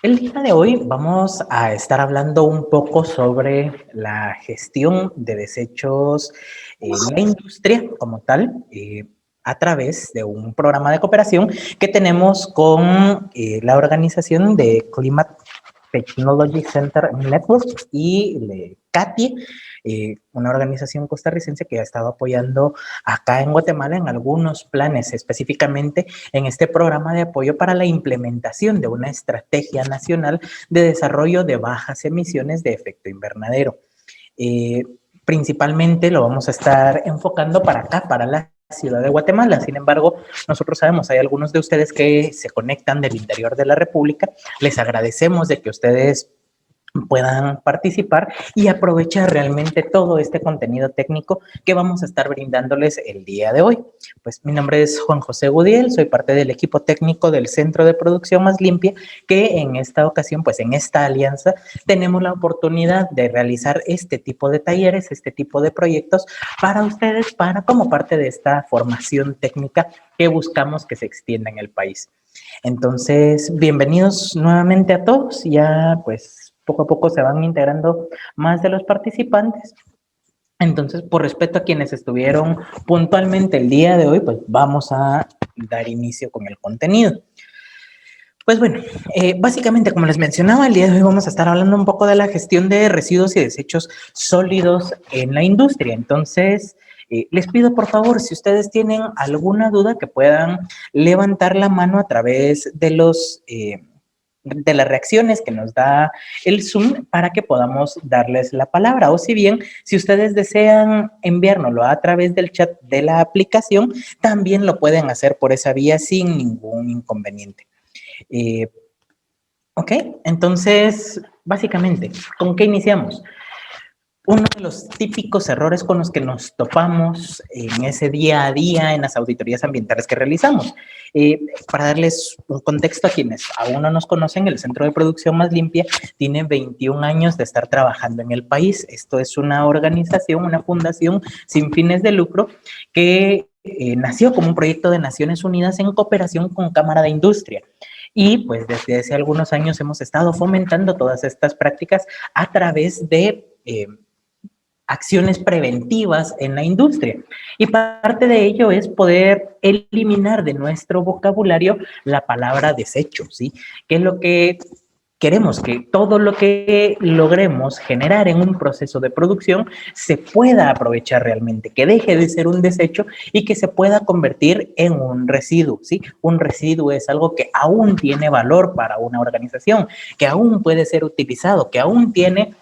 El día de hoy vamos a estar hablando un poco sobre la gestión de desechos en la industria como tal, a través de un programa de cooperación que tenemos con la organización de Climate Technology Center Network y CATI, una organización costarricense que ha estado apoyando acá en Guatemala en algunos planes, específicamente en este programa de apoyo para la implementación de una estrategia nacional de desarrollo de bajas emisiones de efecto invernadero. Eh, Principalmente lo vamos a estar enfocando para acá, para la ciudad de Guatemala. Sin embargo, nosotros sabemos, hay algunos de ustedes que se conectan del interior de la República. Les agradecemos de que ustedes puedan participar y aprovechar realmente todo este contenido técnico que vamos a estar brindándoles el día de hoy. Pues mi nombre es Juan José Gudiel, soy parte del equipo técnico del Centro de Producción Más Limpia, que en esta ocasión, pues en esta alianza, tenemos la oportunidad de realizar este tipo de talleres, este tipo de proyectos para ustedes, como parte de esta formación técnica que buscamos que se extienda en el país. Entonces, bienvenidos nuevamente a todos. Ya pues poco a poco se van integrando más de los participantes. Entonces, por respeto a quienes estuvieron puntualmente el día de hoy, pues vamos a dar inicio con el contenido. Pues bueno, básicamente, como les mencionaba, el día de hoy vamos a estar hablando un poco de la gestión de residuos y desechos sólidos en la industria. Entonces, les pido por favor, si ustedes tienen alguna duda, que puedan levantar la mano a través de de las reacciones que nos da el Zoom para que podamos darles la palabra. O si bien, si ustedes desean enviárnoslo a través del chat de la aplicación, también lo pueden hacer por esa vía sin ningún inconveniente. Eh, ok, entonces, básicamente, ¿con qué iniciamos? Uno de los típicos errores con los que nos topamos en ese día a día en las auditorías ambientales que realizamos. Para darles un contexto a quienes aún no nos conocen, el Centro de Producción Más Limpia tiene 21 años de estar trabajando en el país. Esto es una organización, una fundación sin fines de lucro que nació como un proyecto de Naciones Unidas en cooperación con Cámara de Industria. Y pues desde hace algunos años hemos estado fomentando todas estas prácticas a través de acciones preventivas en la industria. Y parte de ello es poder eliminar de nuestro vocabulario la palabra desecho, ¿sí? Que es lo que queremos, que todo lo que logremos generar en un proceso de producción se pueda aprovechar realmente, que deje de ser un desecho y que se pueda convertir en un residuo, ¿sí? Un residuo es algo que aún tiene valor para una organización, que aún puede ser utilizado, que aún tiene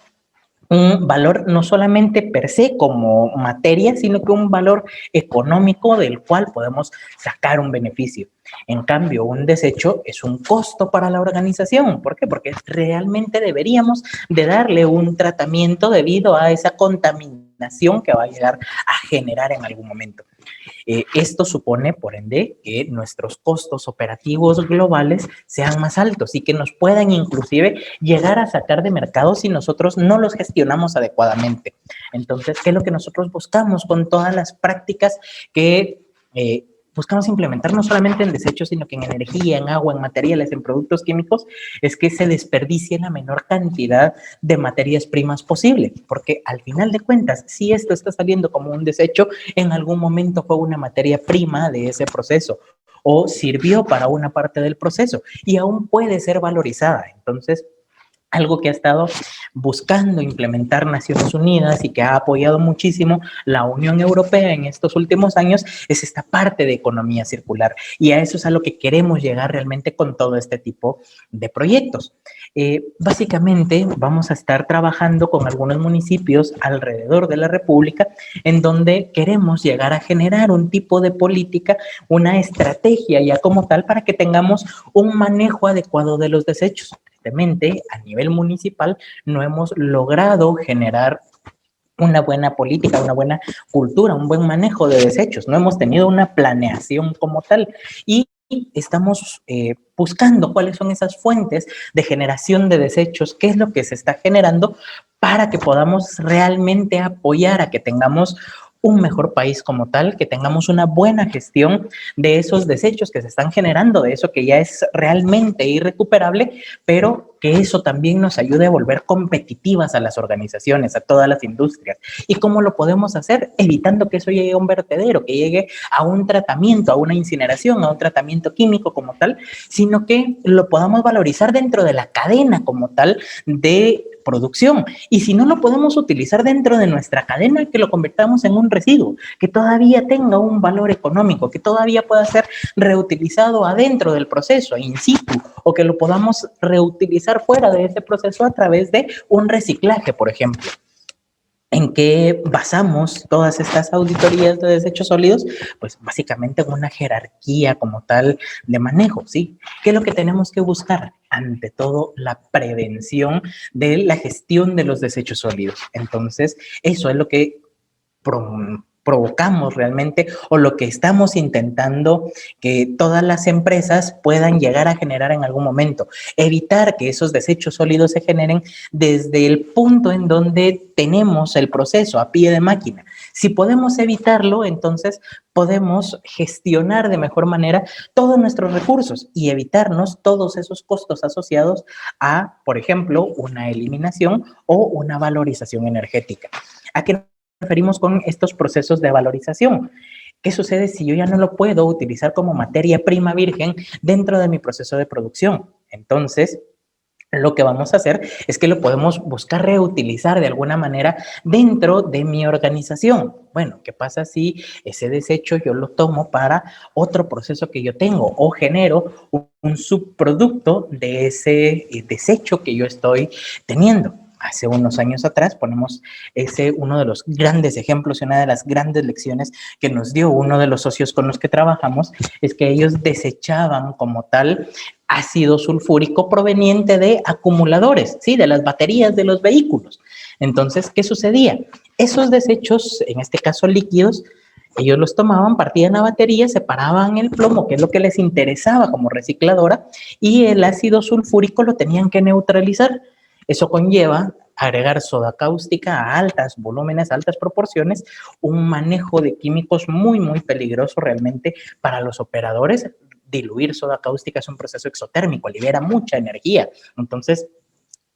un valor no solamente per se como materia, sino que un valor económico del cual podemos sacar un beneficio. En cambio, un desecho es un costo para la organización. ¿Por qué? Porque realmente deberíamos de darle un tratamiento debido a esa contaminación que va a llegar a generar en algún momento. Esto supone, por ende, que nuestros costos operativos globales sean más altos y que nos puedan inclusive llegar a sacar de mercado si nosotros no los gestionamos adecuadamente. Entonces, ¿qué es lo que nosotros buscamos con todas las prácticas que buscamos implementar no solamente en desechos, sino que en energía, en agua, en materiales, en productos químicos? Es que se desperdicie la menor cantidad de materias primas posible, porque al final de cuentas, si esto está saliendo como un desecho, en algún momento fue una materia prima de ese proceso o sirvió para una parte del proceso y aún puede ser valorizada. Entonces, algo que ha estado buscando implementar Naciones Unidas y que ha apoyado muchísimo la Unión Europea en estos últimos años es esta parte de economía circular. Y a eso es a lo que queremos llegar realmente con todo este tipo de proyectos. Básicamente vamos a estar trabajando con algunos municipios alrededor de la República en donde queremos llegar a generar un tipo de política, una estrategia ya como tal para que tengamos un manejo adecuado de los desechos. A nivel municipal no hemos logrado generar una buena política, una buena cultura, un buen manejo de desechos. No hemos tenido una planeación como tal y estamos buscando cuáles son esas fuentes de generación de desechos, qué es lo que se está generando para que podamos realmente apoyar a que tengamos un mejor país como tal, que tengamos una buena gestión de esos desechos que se están generando, de eso que ya es realmente irrecuperable, pero que eso también nos ayude a volver competitivas a las organizaciones, a todas las industrias. ¿Y cómo lo podemos hacer? Evitando que eso llegue a un vertedero, que llegue a un tratamiento, a una incineración, a un tratamiento químico como tal, sino que lo podamos valorizar dentro de la cadena como tal de producción. Y si no lo podemos utilizar dentro de nuestra cadena, que lo convirtamos en un residuo, que todavía tenga un valor económico, que todavía pueda ser reutilizado adentro del proceso, in situ, o que lo podamos reutilizar fuera de ese proceso a través de un reciclaje, por ejemplo. ¿En qué basamos todas estas auditorías de desechos sólidos? Pues básicamente en una jerarquía como tal de manejo, ¿sí? ¿Qué es lo que tenemos que buscar? Ante todo, la prevención de la gestión de los desechos sólidos. Entonces, eso es lo que provocamos realmente, o lo que estamos intentando que todas las empresas puedan llegar a generar en algún momento. Evitar que esos desechos sólidos se generen desde el punto en donde tenemos el proceso a pie de máquina. Si podemos evitarlo, entonces podemos gestionar de mejor manera todos nuestros recursos y evitarnos todos esos costos asociados a, por ejemplo, una eliminación o una valorización energética. ¿A qué referimos con estos procesos de valorización? ¿Qué sucede si yo ya no lo puedo utilizar como materia prima virgen dentro de mi proceso de producción? Entonces, lo que vamos a hacer es que lo podemos buscar reutilizar de alguna manera dentro de mi organización. Bueno, ¿qué pasa si ese desecho yo lo tomo para otro proceso que yo tengo o genero un subproducto de ese desecho que yo estoy teniendo? Hace unos años atrás ponemos uno de los grandes ejemplos y una de las grandes lecciones que nos dio uno de los socios con los que trabajamos es que ellos desechaban como tal ácido sulfúrico proveniente de acumuladores, ¿sí? De las baterías de los vehículos. Entonces, ¿qué sucedía? Esos desechos, en este caso líquidos, ellos los tomaban, partían la batería, separaban el plomo, que es lo que les interesaba como recicladora, y el ácido sulfúrico lo tenían que neutralizar. Eso conlleva agregar soda cáustica a altas volúmenes, altas proporciones, un manejo de químicos muy, muy peligroso realmente para los operadores. Diluir soda cáustica es un proceso exotérmico, libera mucha energía. Entonces,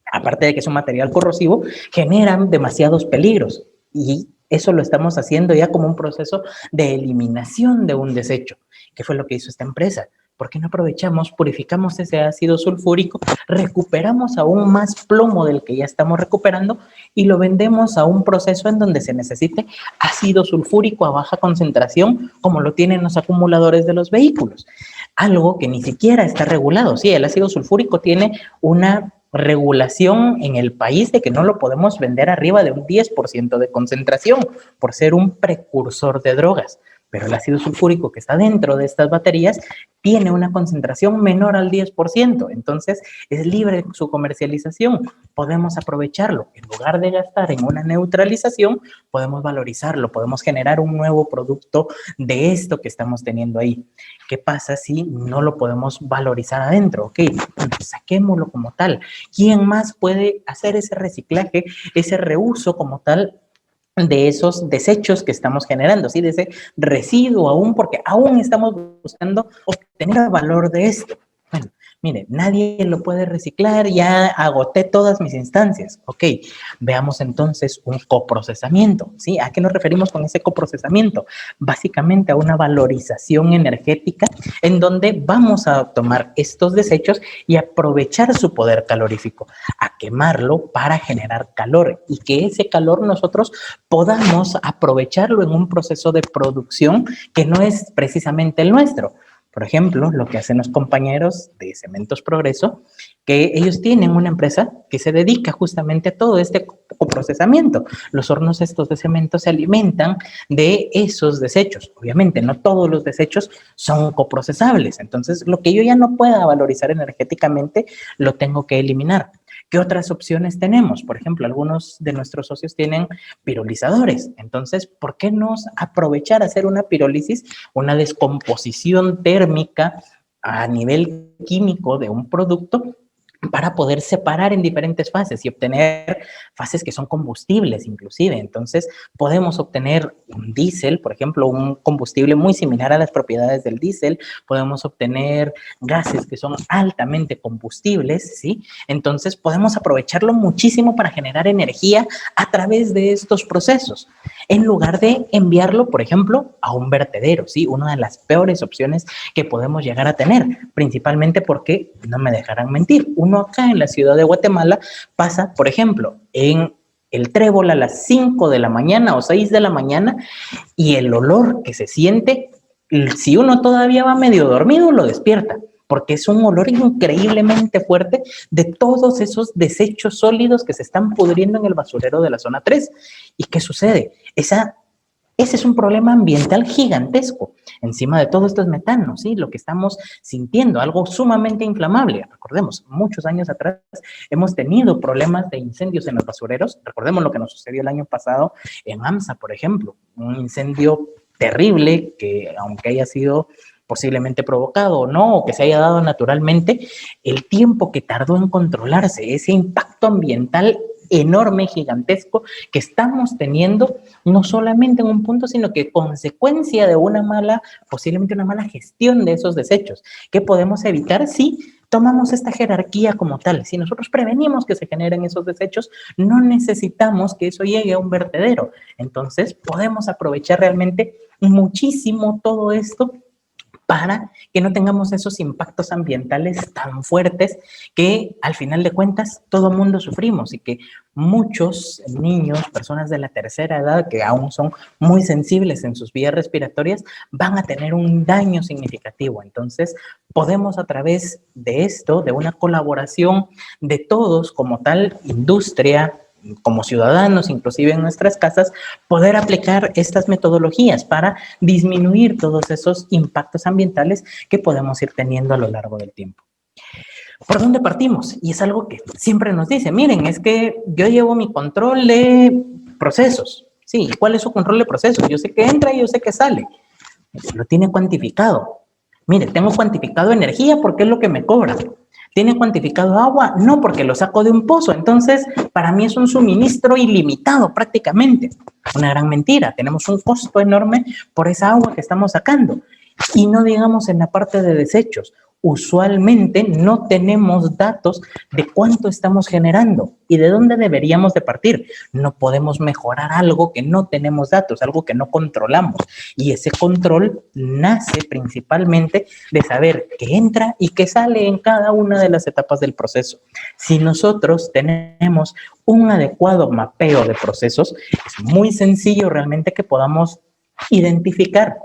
aparte de que es un material corrosivo, generan demasiados peligros y eso lo estamos haciendo ya como un proceso de eliminación de un desecho. ¿Qué fue lo que hizo esta empresa? ¿Por qué no aprovechamos, purificamos ese ácido sulfúrico, recuperamos aún más plomo del que ya estamos recuperando y lo vendemos a un proceso en donde se necesite ácido sulfúrico a baja concentración, como lo tienen los acumuladores de los vehículos? Algo que ni siquiera está regulado. Sí, el ácido sulfúrico tiene una regulación en el país de que no lo podemos vender arriba de un 10% de concentración por ser un precursor de drogas. Pero el ácido sulfúrico que está dentro de estas baterías tiene una concentración menor al 10%, entonces es libre su comercialización, podemos aprovecharlo. En lugar de gastar en una neutralización, podemos valorizarlo, podemos generar un nuevo producto de esto que estamos teniendo ahí. ¿Qué pasa si no lo podemos valorizar adentro? Ok, saquémoslo como tal. ¿Quién más puede hacer ese reciclaje, ese reuso como tal de esos desechos que estamos generando, ¿sí? De ese residuo aún, porque aún estamos buscando obtener valor de esto? Bueno, mire, nadie lo puede reciclar, ya agoté todas mis instancias. Ok, veamos entonces un coprocesamiento, ¿sí? ¿A qué nos referimos con ese coprocesamiento? Básicamente a una valorización energética en donde vamos a tomar estos desechos y aprovechar su poder calorífico, a quemarlo para generar calor y que ese calor nosotros podamos aprovecharlo en un proceso de producción que no es precisamente el nuestro. Por ejemplo, lo que hacen los compañeros de Cementos Progreso, que ellos tienen una empresa que se dedica justamente a todo este coprocesamiento. Los hornos estos de cemento se alimentan de esos desechos. Obviamente, no todos los desechos son coprocesables. Entonces, lo que yo ya no pueda valorizar energéticamente, lo tengo que eliminar. ¿Qué otras opciones tenemos? Por ejemplo, algunos de nuestros socios tienen pirolizadores. Entonces, ¿por qué no aprovechar hacer una pirólisis, una descomposición térmica a nivel químico de un producto para poder separar en diferentes fases y obtener fases que son combustibles inclusive. Entonces, podemos obtener un diésel, por ejemplo, un combustible muy similar a las propiedades del diésel, podemos obtener gases que son altamente combustibles, ¿sí? Entonces, podemos aprovecharlo muchísimo para generar energía a través de estos procesos, en lugar de enviarlo, por ejemplo, a un vertedero, ¿sí? Una de las peores opciones que podemos llegar a tener, principalmente porque, no me dejarán mentir, uno acá en la ciudad de Guatemala pasa, por ejemplo, en el Trébol a las 5 de la mañana o 6 de la mañana y el olor que se siente, si uno todavía va medio dormido, lo despierta, porque es un olor increíblemente fuerte de todos esos desechos sólidos que se están pudriendo en el basurero de la zona 3. ¿Y qué sucede? Ese es un problema ambiental gigantesco. Encima de todo esto es metano, ¿sí? Lo que estamos sintiendo, algo sumamente inflamable. Recordemos, muchos años atrás hemos tenido problemas de incendios en los basureros. Recordemos lo que nos sucedió el año pasado en AMSA, por ejemplo. Un incendio terrible que, aunque haya sido posiblemente provocado o no, o que se haya dado naturalmente, el tiempo que tardó en controlarse, ese impacto ambiental enorme, gigantesco, que estamos teniendo, no solamente en un punto, sino que consecuencia de posiblemente una mala gestión de esos desechos, que podemos evitar si tomamos esta jerarquía como tal. Si nosotros prevenimos que se generen esos desechos, no necesitamos que eso llegue a un vertedero. Entonces, podemos aprovechar realmente muchísimo todo esto para que no tengamos esos impactos ambientales tan fuertes que al final de cuentas todo mundo sufrimos y que muchos niños, personas de la tercera edad que aún son muy sensibles en sus vías respiratorias, van a tener un daño significativo. Entonces, podemos a través de esto, de una colaboración de todos como tal, industria, como ciudadanos, inclusive en nuestras casas, poder aplicar estas metodologías para disminuir todos esos impactos ambientales que podemos ir teniendo a lo largo del tiempo. ¿Por dónde partimos? Y es algo que siempre nos dice, miren, es que yo llevo mi control de procesos. Sí, ¿cuál es su control de procesos? Yo sé que entra y yo sé que sale. Lo tiene cuantificado. Mire, tengo cuantificado energía porque es lo que me cobra. ¿Tiene cuantificado agua? No, porque lo saco de un pozo. Entonces, para mí es un suministro ilimitado prácticamente. Una gran mentira. Tenemos un costo enorme por esa agua que estamos sacando. Y no digamos en la parte de desechos. Usualmente no tenemos datos de cuánto estamos generando y de dónde deberíamos de partir. No podemos mejorar algo que no tenemos datos, algo que no controlamos. Y ese control nace principalmente de saber qué entra y qué sale en cada una de las etapas del proceso. Si nosotros tenemos un adecuado mapeo de procesos, es muy sencillo realmente que podamos identificar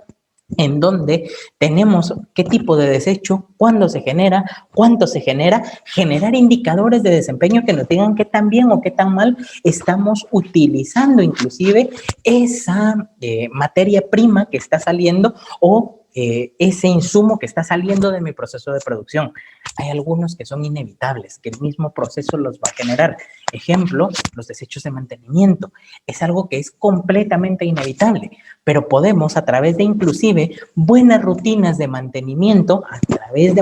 en donde tenemos qué tipo de desecho, cuándo se genera, cuánto se genera, generar indicadores de desempeño que nos digan qué tan bien o qué tan mal estamos utilizando inclusive esa materia prima que está saliendo o ese insumo que está saliendo de mi proceso de producción. Hay algunos que son inevitables, que el mismo proceso los va a generar. Ejemplo, los desechos de mantenimiento. Es algo que es completamente inevitable, pero podemos a través de inclusive buenas rutinas de mantenimiento, a través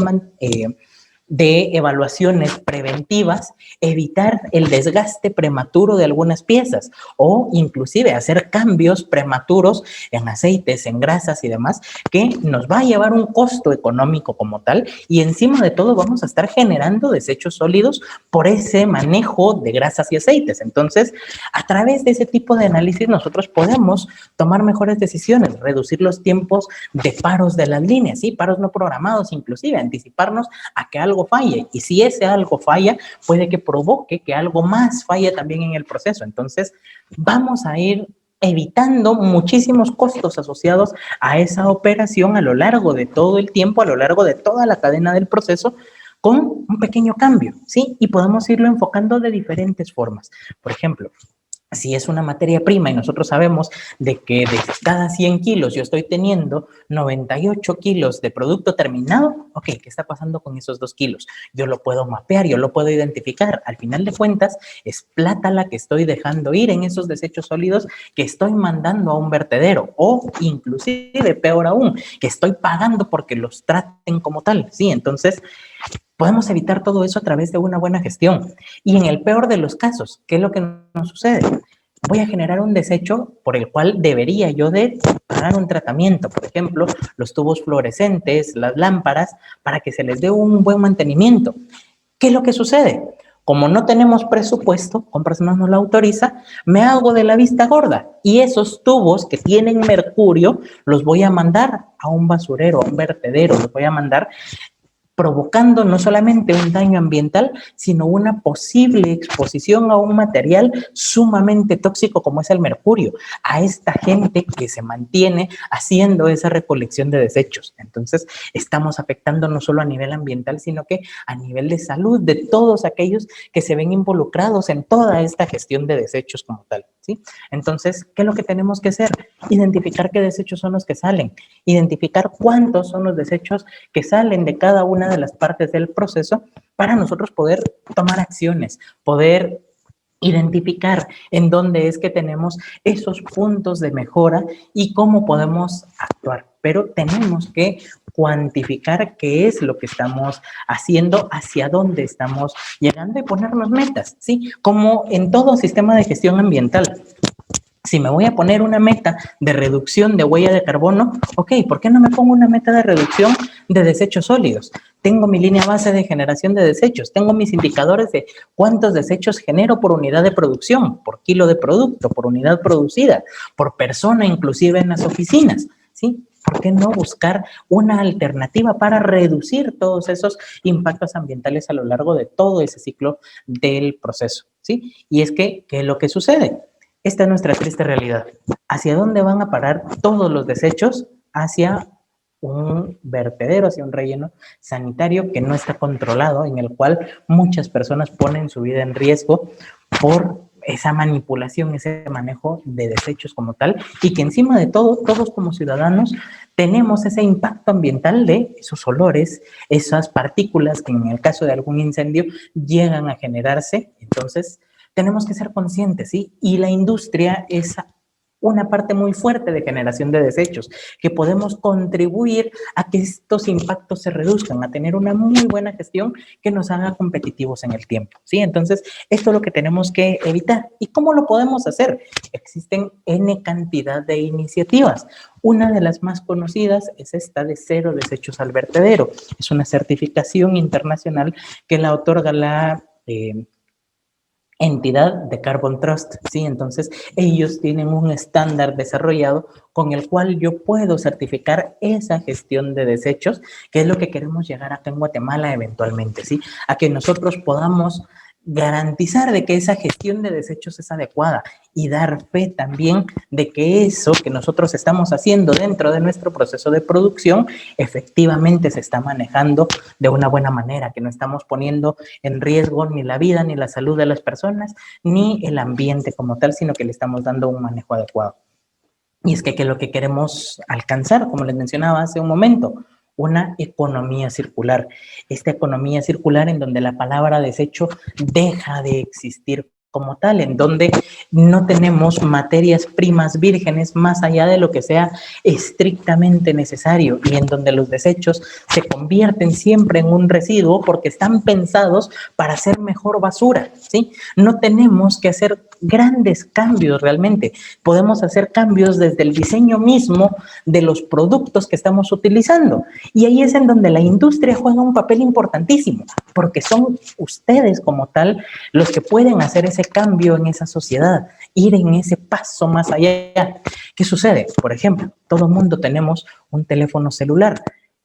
de evaluaciones preventivas, evitar el desgaste prematuro de algunas piezas o inclusive hacer cambios prematuros en aceites, en grasas y demás, que nos va a llevar un costo económico como tal y encima de todo vamos a estar generando desechos sólidos por ese manejo de grasas y aceites. Entonces, a través de ese tipo de análisis nosotros podemos tomar mejores decisiones, reducir los tiempos de paros de las líneas, ¿sí? Paros no programados inclusive, anticiparnos a que algo falle y si ese algo falla puede que provoque que algo más falle también en el proceso. Entonces vamos a ir evitando muchísimos costos asociados a esa operación a lo largo de todo el tiempo, a lo largo de toda la cadena del proceso con un pequeño cambio, ¿sí? Y podemos irlo enfocando de diferentes formas. Por ejemplo, si es una materia prima y nosotros sabemos de que de cada 100 kilos yo estoy teniendo 98 kilos de producto terminado, ok, ¿qué está pasando con esos 2 kilos? Yo lo puedo mapear, yo lo puedo identificar. Al final de cuentas, es plata la que estoy dejando ir en esos desechos sólidos que estoy mandando a un vertedero o inclusive, peor aún, que estoy pagando porque los traten como tal, ¿sí? Entonces, Podemos evitar todo eso a través de una buena gestión. Y en el peor de los casos, ¿qué es lo que nos sucede? Voy a generar un desecho por el cual debería yo de pagar un tratamiento, por ejemplo, los tubos fluorescentes, las lámparas, para que se les dé un buen mantenimiento. ¿Qué es lo que sucede? Como no tenemos presupuesto, Compras no nos lo autoriza, me hago de la vista gorda y esos tubos que tienen mercurio los voy a mandar a un basurero, a un vertedero, los voy a mandar provocando no solamente un daño ambiental, sino una posible exposición a un material sumamente tóxico como es el mercurio, a esta gente que se mantiene haciendo esa recolección de desechos. Entonces, estamos afectando no solo a nivel ambiental, sino que a nivel de salud de todos aquellos que se ven involucrados en toda esta gestión de desechos como tal, ¿sí? Entonces, ¿qué es lo que tenemos que hacer? Identificar qué desechos son los que salen, identificar cuántos son los desechos que salen de cada una de las partes del proceso para nosotros poder tomar acciones, poder identificar en dónde es que tenemos esos puntos de mejora y cómo podemos actuar. Pero tenemos que cuantificar qué es lo que estamos haciendo, hacia dónde estamos llegando y ponernos metas, ¿sí? Como en todo sistema de gestión ambiental. Si me voy a poner una meta de reducción de huella de carbono, ok, ¿por qué no me pongo una meta de reducción de desechos sólidos? Tengo mi línea base de generación de desechos, tengo mis indicadores de cuántos desechos genero por unidad de producción, por kilo de producto, por unidad producida, por persona inclusive en las oficinas, ¿sí? ¿Por qué no buscar una alternativa para reducir todos esos impactos ambientales a lo largo de todo ese ciclo del proceso, ¿sí? Y es que, ¿qué es lo que sucede? Esta es nuestra triste realidad. ¿Hacia dónde van a parar todos los desechos? Hacia un vertedero, hacia un relleno sanitario que no está controlado, en el cual muchas personas ponen su vida en riesgo por esa manipulación, ese manejo de desechos como tal, y que encima de todo, todos como ciudadanos tenemos ese impacto ambiental de esos olores, esas partículas que en el caso de algún incendio llegan a generarse. Entonces, tenemos que ser conscientes, ¿sí? Y la industria es una parte muy fuerte de generación de desechos, que podemos contribuir a que estos impactos se reduzcan, a tener una muy buena gestión que nos haga competitivos en el tiempo, ¿sí? Entonces, esto es lo que tenemos que evitar. ¿Y cómo lo podemos hacer? Existen N cantidad de iniciativas. Una de las más conocidas es esta de cero desechos al vertedero. Es una certificación internacional que la otorga la entidad de Carbon Trust, ¿sí? Entonces, ellos tienen un estándar desarrollado con el cual yo puedo certificar esa gestión de desechos, que es lo que queremos llegar acá en Guatemala eventualmente, ¿sí? A que nosotros podamos garantizar de que esa gestión de desechos es adecuada y dar fe también de que eso que nosotros estamos haciendo dentro de nuestro proceso de producción efectivamente se está manejando de una buena manera, que no estamos poniendo en riesgo ni la vida ni la salud de las personas, ni el ambiente como tal, sino que le estamos dando un manejo adecuado. Y es que lo que queremos alcanzar, como les mencionaba hace un momento, una economía circular. Esta economía circular en donde la palabra desecho deja de existir como tal, en donde no tenemos materias primas vírgenes más allá de lo que sea estrictamente necesario y en donde los desechos se convierten siempre en un residuo porque están pensados para hacer mejor basura, ¿sí? No tenemos que hacer grandes cambios realmente, podemos hacer cambios desde el diseño mismo de los productos que estamos utilizando y ahí es en donde la industria juega un papel importantísimo porque son ustedes como tal los que pueden hacer ese cambio en esa sociedad, ir en ese paso más allá. ¿Qué sucede? Por ejemplo, todo el mundo tenemos un teléfono celular.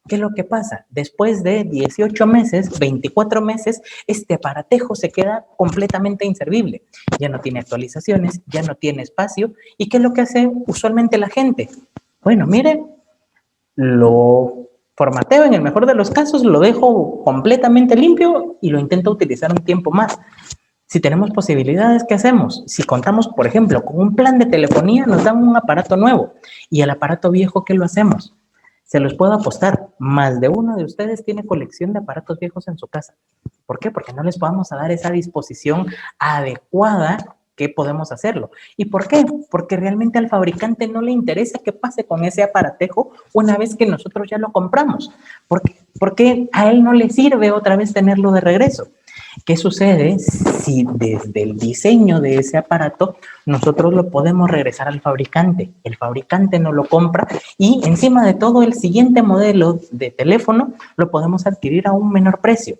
¿Qué es lo que pasa? Después de 18 meses, 24 meses, este aparatejo se queda completamente inservible. Ya no tiene actualizaciones, ya no tiene espacio. ¿Y qué es lo que hace usualmente la gente? Bueno, mire, lo formateo en el mejor de los casos, lo dejo completamente limpio y lo intento utilizar un tiempo más. Si tenemos posibilidades, ¿qué hacemos? Si contamos, por ejemplo, con un plan de telefonía, nos dan un aparato nuevo y el aparato viejo, ¿qué lo hacemos? Se los puedo apostar, más de uno de ustedes tiene colección de aparatos viejos en su casa. ¿Por qué? Porque no les vamos a dar esa disposición adecuada qué podemos hacerlo. ¿Y por qué? Porque realmente al fabricante no le interesa qué pase con ese aparatejo una vez que nosotros ya lo compramos. Porque a él no le sirve otra vez tenerlo de regreso. ¿Qué sucede si desde el diseño de ese aparato nosotros lo podemos regresar al fabricante? El fabricante no lo compra y encima de todo el siguiente modelo de teléfono lo podemos adquirir a un menor precio.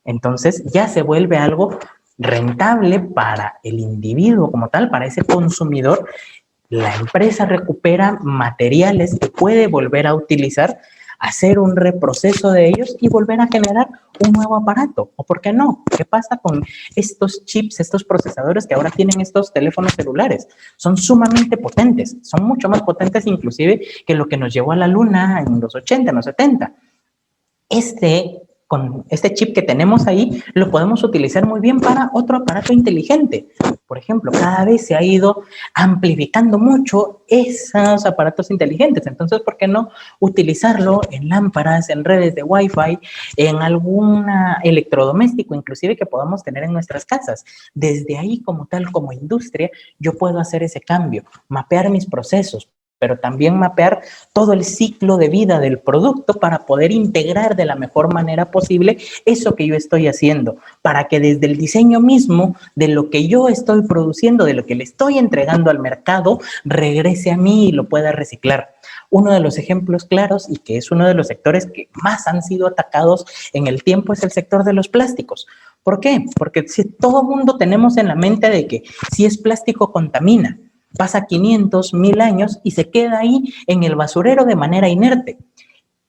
Entonces ya se vuelve algo rentable para el individuo como tal, para ese consumidor. La empresa recupera materiales que puede volver a utilizar, hacer un reproceso de ellos y volver a generar un nuevo aparato. ¿O por qué no? ¿Qué pasa con estos chips, estos procesadores que ahora tienen estos teléfonos celulares? Son sumamente potentes, son mucho más potentes inclusive que lo que nos llevó a la luna en los 80, en los 70. Con este chip que tenemos ahí, lo podemos utilizar muy bien para otro aparato inteligente. Por ejemplo, cada vez se ha ido amplificando mucho esos aparatos inteligentes. Entonces, ¿por qué no utilizarlo en lámparas, en redes de Wi-Fi, en algún electrodoméstico, inclusive que podamos tener en nuestras casas? Desde ahí, como tal, como industria, yo puedo hacer ese cambio, mapear mis procesos, pero también mapear todo el ciclo de vida del producto para poder integrar de la mejor manera posible eso que yo estoy haciendo, para que desde el diseño mismo de lo que yo estoy produciendo, de lo que le estoy entregando al mercado, regrese a mí y lo pueda reciclar. Uno de los ejemplos claros y que es uno de los sectores que más han sido atacados en el tiempo es el sector de los plásticos. ¿Por qué? Porque si todo mundo tenemos en la mente de que si es plástico contamina, pasa 500, 1000 años y se queda ahí en el basurero de manera inerte.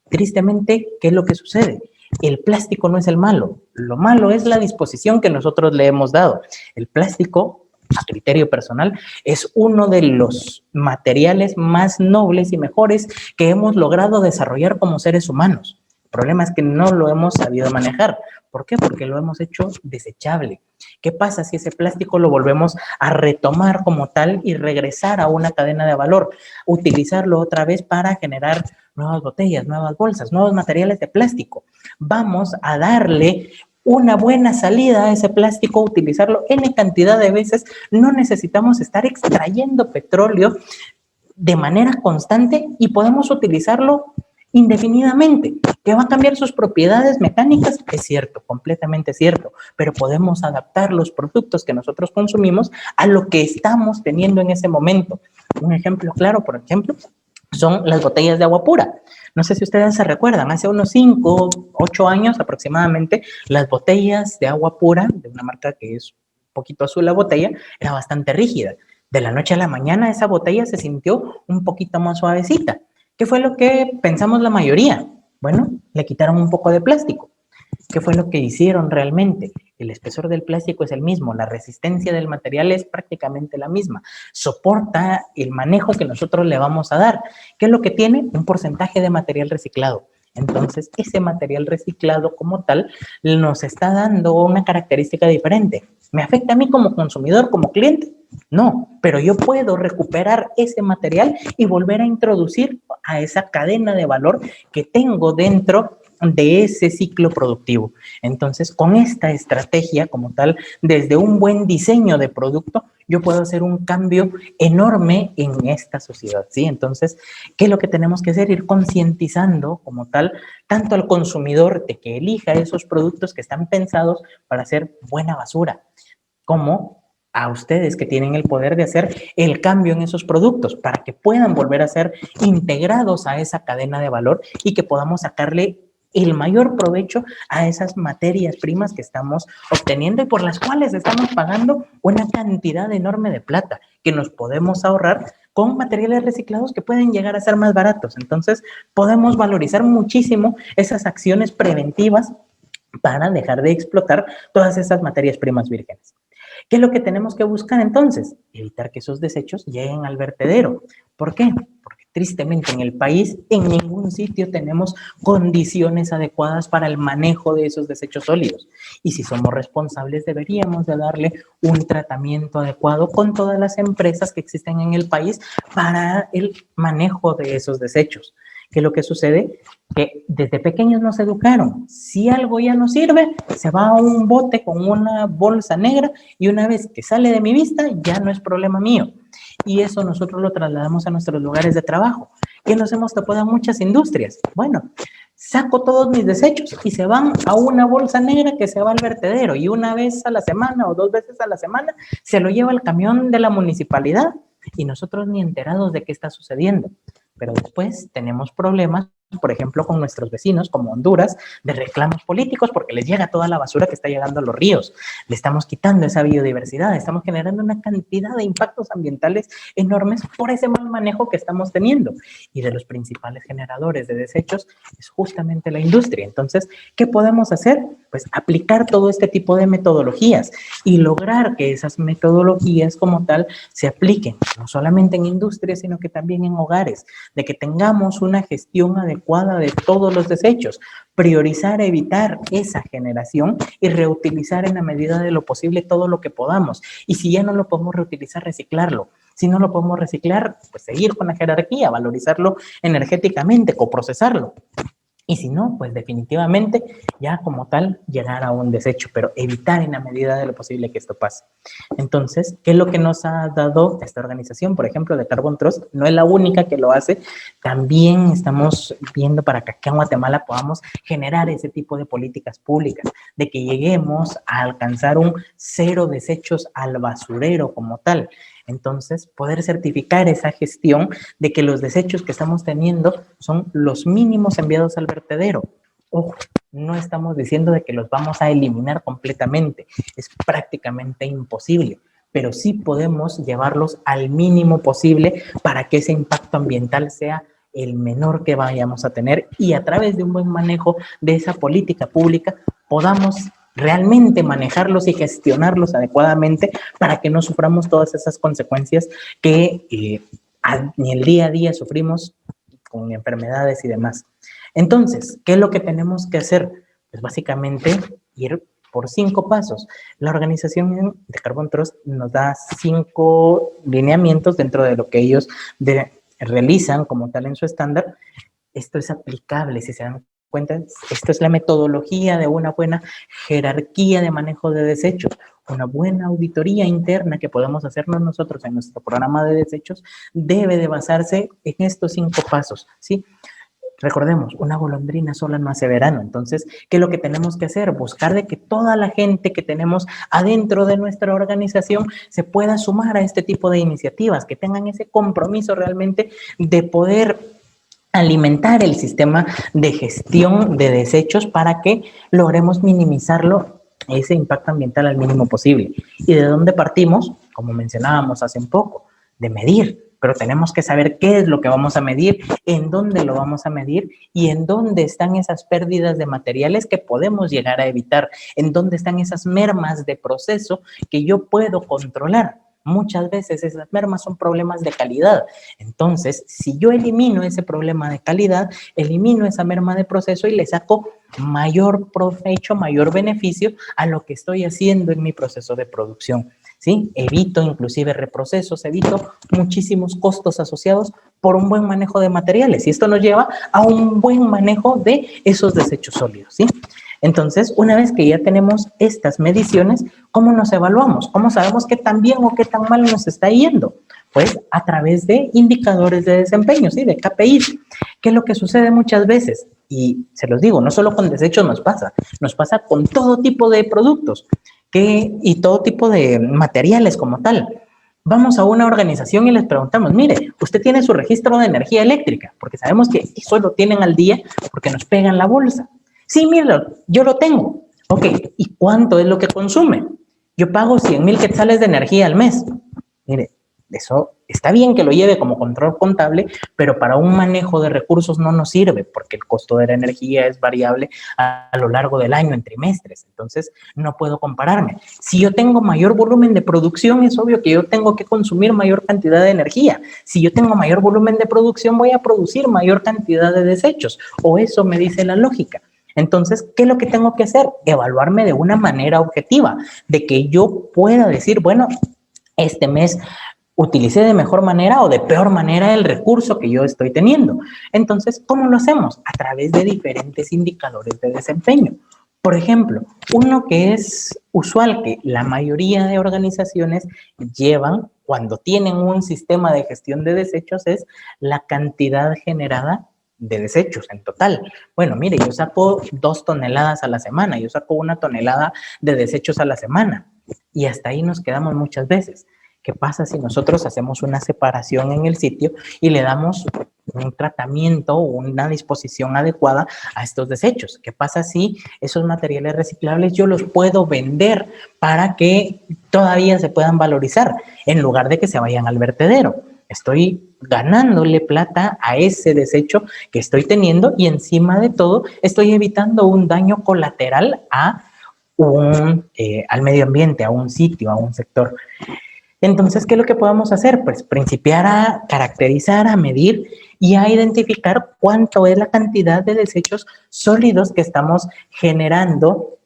Tristemente, ¿qué es lo que sucede? El plástico no es el malo, lo malo es la disposición que nosotros le hemos dado. El plástico, a criterio personal, es uno de los materiales más nobles y mejores que hemos logrado desarrollar como seres humanos. El problema es que no lo hemos sabido manejar. ¿Por qué? Porque lo hemos hecho desechable. ¿Qué pasa si ese plástico lo volvemos a retomar como tal y regresar a una cadena de valor? Utilizarlo otra vez para generar nuevas botellas, nuevas bolsas, nuevos materiales de plástico. Vamos a darle una buena salida a ese plástico, utilizarlo N cantidad de veces. No necesitamos estar extrayendo petróleo de manera constante y podemos utilizarlo indefinidamente. ¿Que va a cambiar sus propiedades mecánicas? Es cierto, completamente cierto, pero podemos adaptar los productos que nosotros consumimos a lo que estamos teniendo en ese momento. Un ejemplo claro, por ejemplo, son las botellas de agua pura. No sé si ustedes se recuerdan, hace unos 5, 8 años aproximadamente, las botellas de agua pura, de una marca que es un poquito azul la botella, era bastante rígida. De la noche a la mañana esa botella se sintió un poquito más suavecita. ¿Qué fue lo que pensamos la mayoría? Bueno, le quitaron un poco de plástico. ¿Qué fue lo que hicieron realmente? El espesor del plástico es el mismo, la resistencia del material es prácticamente la misma, soporta el manejo que nosotros le vamos a dar. ¿Qué es lo que tiene? Un porcentaje de material reciclado. Entonces, ese material reciclado como tal nos está dando una característica diferente. ¿Me afecta a mí como consumidor, como cliente? No, pero yo puedo recuperar ese material y volver a introducir a esa cadena de valor que tengo dentro de ese ciclo productivo. Entonces, con esta estrategia como tal, desde un buen diseño de producto, yo puedo hacer un cambio enorme en esta sociedad, ¿sí? Entonces, ¿qué es lo que tenemos que hacer? Ir concientizando como tal, tanto al consumidor de que elija esos productos que están pensados para hacer buena basura, como a ustedes que tienen el poder de hacer el cambio en esos productos para que puedan volver a ser integrados a esa cadena de valor y que podamos sacarle el mayor provecho a esas materias primas que estamos obteniendo y por las cuales estamos pagando una cantidad enorme de plata que nos podemos ahorrar con materiales reciclados que pueden llegar a ser más baratos. Entonces, podemos valorizar muchísimo esas acciones preventivas para dejar de explotar todas esas materias primas vírgenes. ¿Qué es lo que tenemos que buscar entonces? Evitar que esos desechos lleguen al vertedero. ¿Por qué? Porque tristemente en el país en ningún sitio tenemos condiciones adecuadas para el manejo de esos desechos sólidos. Y si somos responsables deberíamos de darle un tratamiento adecuado con todas las empresas que existen en el país para el manejo de esos desechos. ¿Qué es lo que sucede? Que desde pequeños nos educaron. Si algo ya no sirve, se va a un bote con una bolsa negra y una vez que sale de mi vista, ya no es problema mío. Y eso nosotros lo trasladamos a nuestros lugares de trabajo. ¿Qué nos hemos topado en muchas industrias? Bueno, saco todos mis desechos y se van a una bolsa negra que se va al vertedero y una vez a la semana o 2 veces a la semana se lo lleva el camión de la municipalidad y nosotros ni enterados de qué está sucediendo. Pero después tenemos problemas, por ejemplo, con nuestros vecinos, como Honduras, de reclamos políticos porque les llega toda la basura que está llegando a los ríos. Le estamos quitando esa biodiversidad, estamos generando una cantidad de impactos ambientales enormes por ese mal manejo que estamos teniendo. Y de los principales generadores de desechos es justamente la industria. Entonces, ¿qué podemos hacer? Pues aplicar todo este tipo de metodologías y lograr que esas metodologías como tal se apliquen, no solamente en industria, sino que también en hogares, de que tengamos una gestión adecuada de todos los desechos, priorizar, evitar esa generación y reutilizar en la medida de lo posible todo lo que podamos. Y si ya no lo podemos reutilizar, reciclarlo. Si no lo podemos reciclar, pues seguir con la jerarquía, valorizarlo energéticamente, coprocesarlo. Y si no, pues definitivamente ya como tal llegar a un desecho, pero evitar en la medida de lo posible que esto pase. Entonces, ¿qué es lo que nos ha dado esta organización? Por ejemplo, de Carbon Trust, no es la única que lo hace, también estamos viendo para que acá en Guatemala podamos generar ese tipo de políticas públicas, de que lleguemos a alcanzar un cero desechos al basurero como tal. Entonces, poder certificar esa gestión de que los desechos que estamos teniendo son los mínimos enviados al vertedero. Ojo, no estamos diciendo de que los vamos a eliminar completamente, es prácticamente imposible, pero sí podemos llevarlos al mínimo posible para que ese impacto ambiental sea el menor que vayamos a tener y a través de un buen manejo de esa política pública podamos realmente manejarlos y gestionarlos adecuadamente para que no suframos todas esas consecuencias que en el día a día sufrimos con enfermedades y demás. Entonces, ¿qué es lo que tenemos que hacer? Pues básicamente ir por 5 pasos. La organización de Carbon Trust nos da 5 lineamientos dentro de lo que ellos realizan como tal en su estándar. Esto es aplicable, si se dan cuenta, esto es la metodología de una buena jerarquía de manejo de desechos, una buena auditoría interna que podemos hacernos nosotros en nuestro programa de desechos debe de basarse en estos 5 pasos, ¿sí? Recordemos, una golondrina sola no hace verano, entonces, ¿qué es lo que tenemos que hacer? Buscar de que toda la gente que tenemos adentro de nuestra organización se pueda sumar a este tipo de iniciativas, que tengan ese compromiso realmente de poder alimentar el sistema de gestión de desechos para que logremos minimizarlo, ese impacto ambiental al mínimo posible. ¿Y de dónde partimos? Como mencionábamos hace un poco, de medir, pero tenemos que saber qué es lo que vamos a medir, en dónde lo vamos a medir y en dónde están esas pérdidas de materiales que podemos llegar a evitar, en dónde están esas mermas de proceso que yo puedo controlar. Muchas veces esas mermas son problemas de calidad. Entonces, si yo elimino ese problema de calidad, elimino esa merma de proceso y le saco mayor provecho, mayor beneficio a lo que estoy haciendo en mi proceso de producción. ¿Sí? Evito inclusive reprocesos, evito muchísimos costos asociados por un buen manejo de materiales y esto nos lleva a un buen manejo de esos desechos sólidos, ¿sí? Entonces, una vez que ya tenemos estas mediciones, ¿cómo nos evaluamos? ¿Cómo sabemos qué tan bien o qué tan mal nos está yendo? Pues a través de indicadores de desempeño, ¿sí? De KPIs. ¿Qué es lo que sucede muchas veces? Y se los digo, no solo con desechos nos pasa con todo tipo de productos y todo tipo de materiales como tal. Vamos a una organización y les preguntamos, mire, usted tiene su registro de energía eléctrica, porque sabemos que eso lo tienen al día porque nos pegan la bolsa. Sí, mira, yo lo tengo. Ok, ¿y cuánto es lo que consume? Yo pago 100,000 quetzales de energía al mes. Mire, eso está bien que lo lleve como control contable, pero para un manejo de recursos no nos sirve porque el costo de la energía es variable a lo largo del año en trimestres. Entonces, no puedo compararme. Si yo tengo mayor volumen de producción, es obvio que yo tengo que consumir mayor cantidad de energía. Si yo tengo mayor volumen de producción, voy a producir mayor cantidad de desechos. O eso me dice la lógica. Entonces, ¿qué es lo que tengo que hacer? Evaluarme de una manera objetiva, de que yo pueda decir, bueno, este mes utilicé de mejor manera o de peor manera el recurso que yo estoy teniendo. Entonces, ¿cómo lo hacemos? A través de diferentes indicadores de desempeño. Por ejemplo, uno que es usual que la mayoría de organizaciones llevan cuando tienen un sistema de gestión de desechos es la cantidad generada de desechos en total. Bueno, mire, yo saco 2 toneladas a la semana, yo saco 1 tonelada de desechos a la semana y hasta ahí nos quedamos muchas veces. ¿Qué pasa si nosotros hacemos una separación en el sitio y le damos un tratamiento o una disposición adecuada a estos desechos? ¿Qué pasa si esos materiales reciclables yo los puedo vender para que todavía se puedan valorizar en lugar de que se vayan al vertedero? Estoy ganándole plata a ese desecho que estoy teniendo y encima de todo estoy evitando un daño colateral al medio ambiente, a un sitio, a un sector. Entonces, ¿qué es lo que podemos hacer? Pues principiar a caracterizar, a medir y a identificar cuánto es la cantidad de desechos sólidos que estamos generando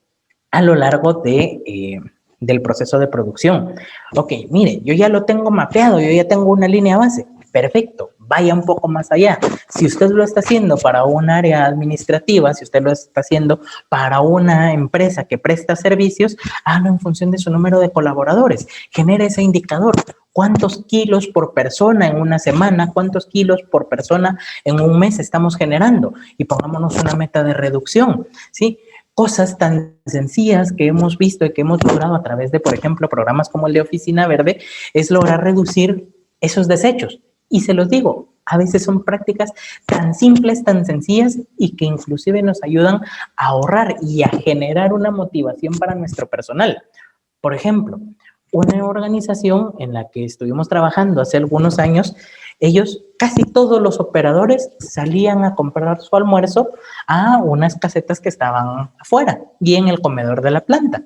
a lo largo del proceso de producción. Ok, mire, yo ya lo tengo mapeado, yo ya tengo una línea base. Perfecto, vaya un poco más allá. Si usted lo está haciendo para un área administrativa, si usted lo está haciendo para una empresa que presta servicios, hágalo en función de su número de colaboradores. Genere ese indicador. ¿Cuántos kilos por persona en una semana? ¿Cuántos kilos por persona en un mes estamos generando? Y pongámonos una meta de reducción, ¿sí? Cosas tan sencillas que hemos visto y que hemos logrado a través de, por ejemplo, programas como el de Oficina Verde, es lograr reducir esos desechos. Y se los digo, a veces son prácticas tan simples, tan sencillas y que inclusive nos ayudan a ahorrar y a generar una motivación para nuestro personal. Por ejemplo, una organización en la que estuvimos trabajando hace algunos años, ellos, casi todos los operadores salían a comprar su almuerzo a unas casetas que estaban afuera y en el comedor de la planta.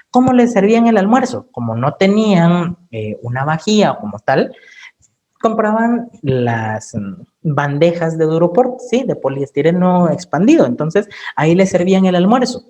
¿Cómo les servían el almuerzo? Como no tenían una vajilla como tal, compraban las bandejas de Duroport, ¿sí? De poliestireno expandido. Entonces, ahí les servían el almuerzo.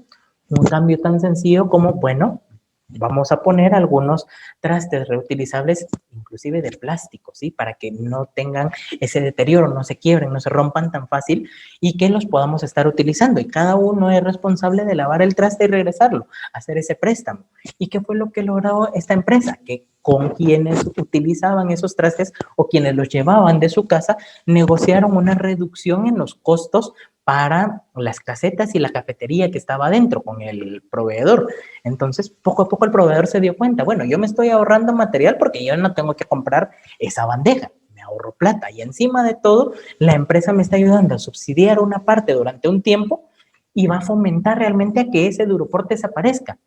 Un cambio tan sencillo como, bueno, vamos a poner algunos trastes reutilizables, inclusive de plástico, ¿sí? Para que no tengan ese deterioro, no se quiebren, no se rompan tan fácil y que los podamos estar utilizando. Y cada uno es responsable de lavar el traste y regresarlo, hacer ese préstamo. ¿Y qué fue lo que logró esta empresa? Que con quienes utilizaban esos trastes o quienes los llevaban de su casa, negociaron una reducción en los costos para las casetas y la cafetería que estaba adentro con el proveedor. Entonces, poco a poco el proveedor se dio cuenta, bueno, yo me estoy ahorrando material porque yo no tengo que comprar esa bandeja, me ahorro plata y encima de todo, la empresa me está ayudando a subsidiar una parte durante un tiempo y va a fomentar realmente a que ese Duroport desaparezca.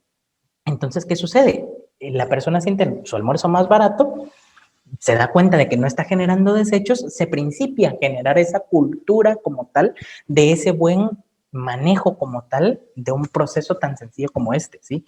Entonces, ¿qué sucede? La persona siente su almuerzo más barato, se da cuenta de que no está generando desechos, se principia a generar esa cultura como tal, de ese buen manejo como tal, de un proceso tan sencillo como este, ¿sí?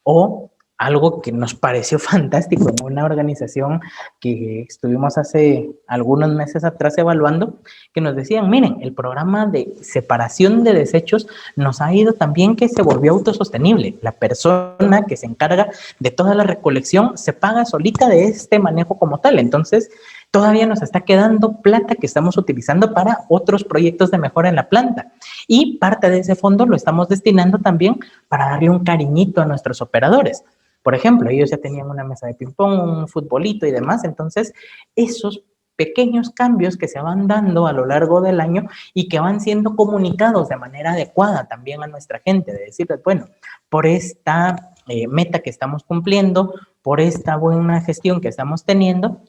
O algo que nos pareció fantástico en una organización que estuvimos hace algunos meses atrás evaluando, que nos decían, miren, el programa de separación de desechos nos ha ido también que se volvió autosostenible. La persona que se encarga de toda la recolección se paga solita de este manejo como tal. Entonces, todavía nos está quedando plata que estamos utilizando para otros proyectos de mejora en la planta. Y parte de ese fondo lo estamos destinando también para darle un cariñito a nuestros operadores. Por ejemplo, ellos ya tenían una mesa de ping-pong, un futbolito y demás, entonces esos pequeños cambios que se van dando a lo largo del año y que van siendo comunicados de manera adecuada también a nuestra gente, de decirles, bueno, por esta meta que estamos cumpliendo, por esta buena gestión que estamos teniendo,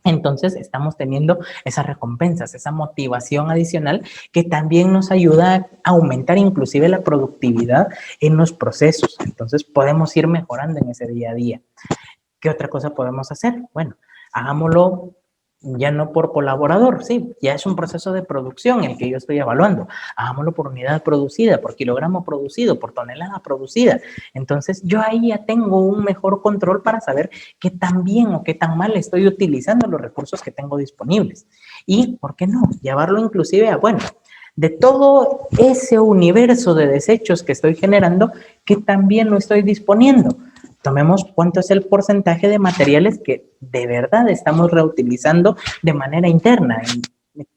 entonces estamos teniendo esas recompensas, esa motivación adicional que también nos ayuda a aumentar inclusive la productividad en los procesos. Entonces podemos ir mejorando en ese día a día. ¿Qué otra cosa podemos hacer? Bueno, hagámoslo ya no por colaborador, sí, ya es un proceso de producción el que yo estoy evaluando. Hagámoslo por unidad producida, por kilogramo producido, por tonelada producida. Entonces, yo ahí ya tengo un mejor control para saber qué tan bien o qué tan mal estoy utilizando los recursos que tengo disponibles. Y, ¿por qué no? Llevarlo inclusive a, bueno, de todo ese universo de desechos que estoy generando, que también lo estoy disponiendo. Tomemos cuánto es el porcentaje de materiales que de verdad estamos reutilizando de manera interna.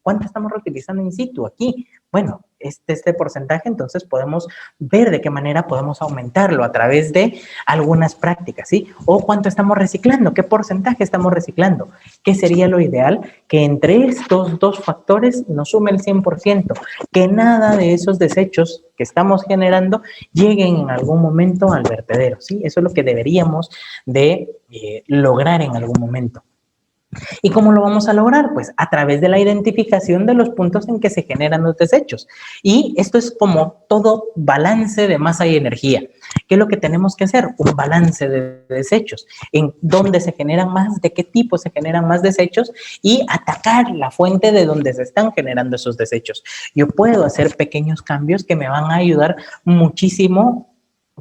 ¿Cuánto estamos reutilizando in situ aquí? Bueno, este porcentaje, entonces podemos ver de qué manera podemos aumentarlo a través de algunas prácticas, ¿sí? O cuánto estamos reciclando, qué porcentaje estamos reciclando. ¿Qué sería lo ideal? Que entre estos dos factores nos sume el 100%, que nada de esos desechos que estamos generando lleguen en algún momento al vertedero, ¿sí? Eso es lo que deberíamos de lograr en algún momento. ¿Y cómo lo vamos a lograr? Pues a través de la identificación de los puntos en que se generan los desechos. Y esto es como todo balance de masa y energía. ¿Qué es lo que tenemos que hacer? Un balance de desechos. En dónde se generan más, de qué tipo se generan más desechos y atacar la fuente de donde se están generando esos desechos. Yo puedo hacer pequeños cambios que me van a ayudar muchísimo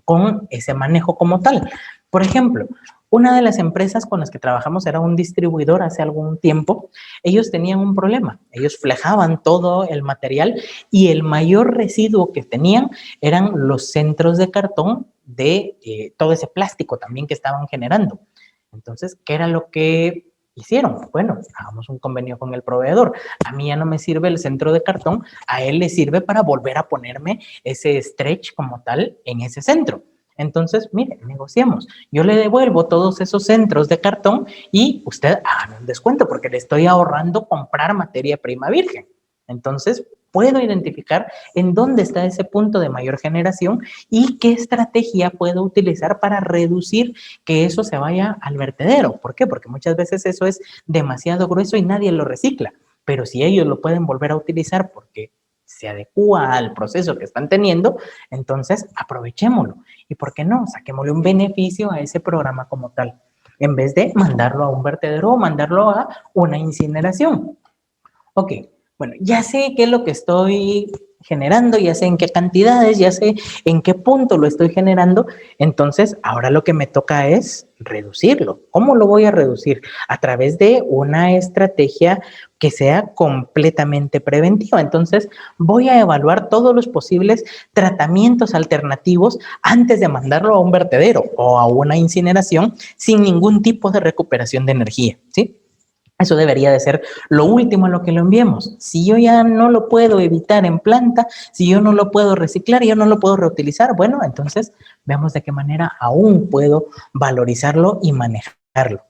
con ese manejo como tal. Por ejemplo, una de las empresas con las que trabajamos era un distribuidor hace algún tiempo. Ellos tenían un problema. Ellos flejaban todo el material y el mayor residuo que tenían eran los centros de cartón de todo ese plástico también que estaban generando. Entonces, ¿qué era lo que hicieron? Bueno, hagamos un convenio con el proveedor. A mí ya no me sirve el centro de cartón, a él le sirve para volver a ponerme ese stretch como tal en ese centro. Entonces, mire, negociemos. Yo le devuelvo todos esos centros de cartón y usted haga un descuento porque le estoy ahorrando comprar materia prima virgen. Entonces, puedo identificar en dónde está ese punto de mayor generación y qué estrategia puedo utilizar para reducir que eso se vaya al vertedero. ¿Por qué? Porque muchas veces eso es demasiado grueso y nadie lo recicla. Pero si ellos lo pueden volver a utilizar porque se adecua al proceso que están teniendo, entonces aprovechémoslo. ¿Y por qué no? Saquémosle un beneficio a ese programa como tal, en vez de mandarlo a un vertedero o mandarlo a una incineración. Ok, bueno, ya sé qué es lo que estoy generando, ya sé en qué cantidades, ya sé en qué punto lo estoy generando, entonces ahora lo que me toca es reducirlo. ¿Cómo lo voy a reducir? A través de una estrategia que sea completamente preventiva. Entonces voy a evaluar todos los posibles tratamientos alternativos antes de mandarlo a un vertedero o a una incineración sin ningún tipo de recuperación de energía, ¿sí? Eso debería de ser lo último a lo que lo enviemos. Si yo ya no lo puedo evitar en planta, si yo no lo puedo reciclar, yo no lo puedo reutilizar, bueno, entonces veamos de qué manera aún puedo valorizarlo y manejarlo.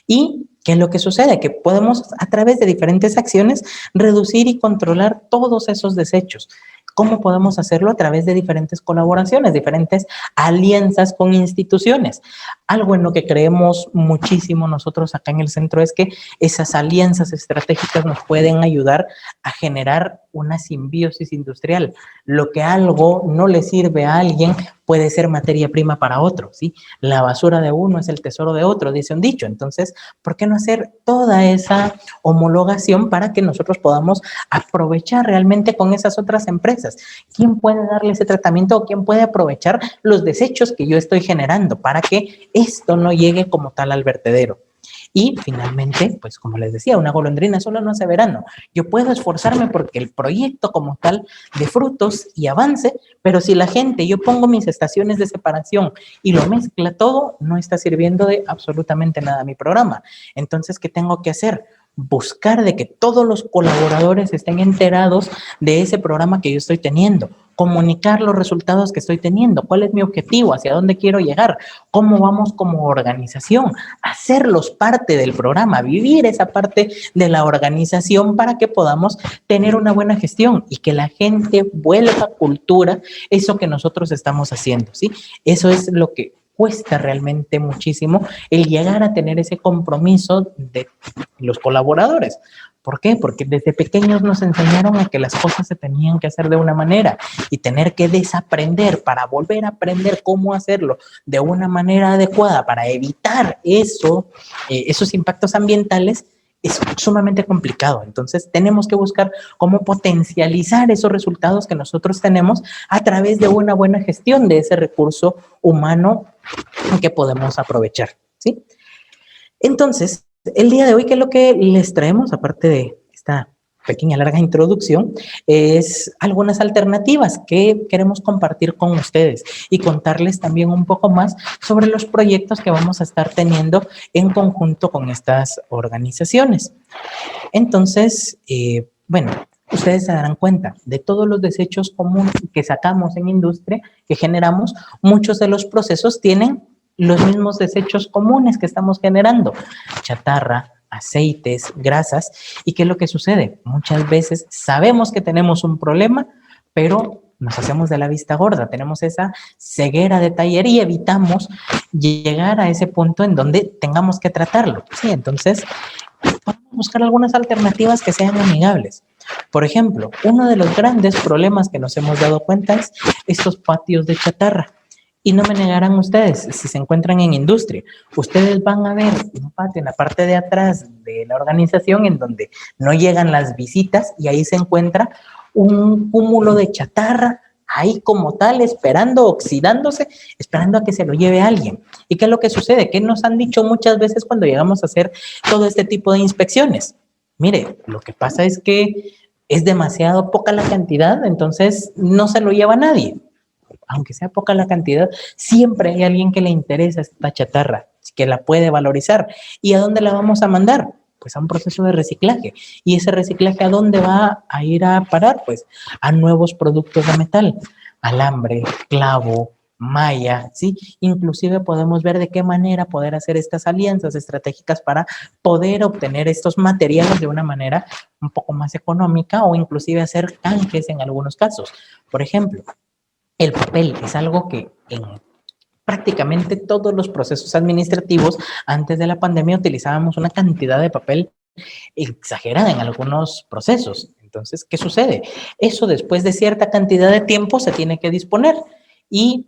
¿Y qué es lo que sucede? Que podemos a través de diferentes acciones reducir y controlar todos esos desechos. ¿Cómo podemos hacerlo? A través de diferentes colaboraciones, diferentes alianzas con instituciones. Algo en lo que creemos muchísimo nosotros acá en el centro es que esas alianzas estratégicas nos pueden ayudar a generar una simbiosis industrial. Lo que algo no le sirve a alguien puede ser materia prima para otro, ¿sí? La basura de uno es el tesoro de otro, dice un dicho. Entonces, ¿por qué no hacer toda esa homologación para que nosotros podamos aprovechar realmente con esas otras empresas? ¿Quién puede darle ese tratamiento o quién puede aprovechar los desechos que yo estoy generando para que esto no llegue como tal al vertedero? Y finalmente, pues como les decía, una golondrina solo no hace verano. Yo puedo esforzarme porque el proyecto como tal de frutos y avance, pero si la gente, yo pongo mis estaciones de separación y lo mezcla todo, no está sirviendo de absolutamente nada a mi programa. Entonces, ¿qué tengo que hacer? Buscar de que todos los colaboradores estén enterados de ese programa que yo estoy teniendo, comunicar los resultados que estoy teniendo, cuál es mi objetivo, hacia dónde quiero llegar, cómo vamos como organización, hacerlos parte del programa, vivir esa parte de la organización para que podamos tener una buena gestión y que la gente vuelva cultura eso que nosotros estamos haciendo, ¿sí? Eso es lo que cuesta realmente muchísimo el llegar a tener ese compromiso de los colaboradores. ¿Por qué? Porque desde pequeños nos enseñaron a que las cosas se tenían que hacer de una manera y tener que desaprender para volver a aprender cómo hacerlo de una manera adecuada para evitar eso, esos impactos ambientales es sumamente complicado. Entonces tenemos que buscar cómo potencializar esos resultados que nosotros tenemos a través de una buena gestión de ese recurso humano que podemos aprovechar, ¿sí? Entonces, el día de hoy, ¿qué es lo que les traemos aparte de esta pequeña, larga introducción, es algunas alternativas que queremos compartir con ustedes y contarles también un poco más sobre los proyectos que vamos a estar teniendo en conjunto con estas organizaciones. Entonces, bueno, ustedes se darán cuenta de todos los desechos comunes que sacamos en industria, que generamos, muchos de los procesos tienen los mismos desechos comunes que estamos generando, chatarra, aceites, grasas. ¿Y qué es lo que sucede? Muchas veces sabemos que tenemos un problema, pero nos hacemos de la vista gorda, tenemos esa ceguera de taller y evitamos llegar a ese punto en donde tengamos que tratarlo. Sí, entonces podemos buscar algunas alternativas que sean amigables. Por ejemplo, uno de los grandes problemas que nos hemos dado cuenta es estos patios de chatarra. Y no me negarán ustedes, si se encuentran en industria, ustedes van a ver un patio en la parte de atrás de la organización en donde no llegan las visitas y ahí se encuentra un cúmulo de chatarra ahí como tal, esperando, oxidándose, esperando a que se lo lleve alguien. ¿Y qué es lo que sucede? ¿Qué nos han dicho muchas veces cuando llegamos a hacer todo este tipo de inspecciones? Mire, lo que pasa es que es demasiado poca la cantidad, entonces no se lo lleva nadie. Aunque sea poca la cantidad, siempre hay alguien que le interesa esta chatarra, que la puede valorizar. ¿Y a dónde la vamos a mandar? Pues a un proceso de reciclaje. ¿Y ese reciclaje a dónde va a ir a parar? Pues a nuevos productos de metal, alambre, clavo, malla, ¿sí? Inclusive podemos ver de qué manera poder hacer estas alianzas estratégicas para poder obtener estos materiales de una manera un poco más económica o inclusive hacer canjes en algunos casos. Por ejemplo, el papel es algo que en prácticamente todos los procesos administrativos antes de la pandemia utilizábamos una cantidad de papel exagerada en algunos procesos. Entonces, ¿qué sucede? Eso después de cierta cantidad de tiempo se tiene que disponer y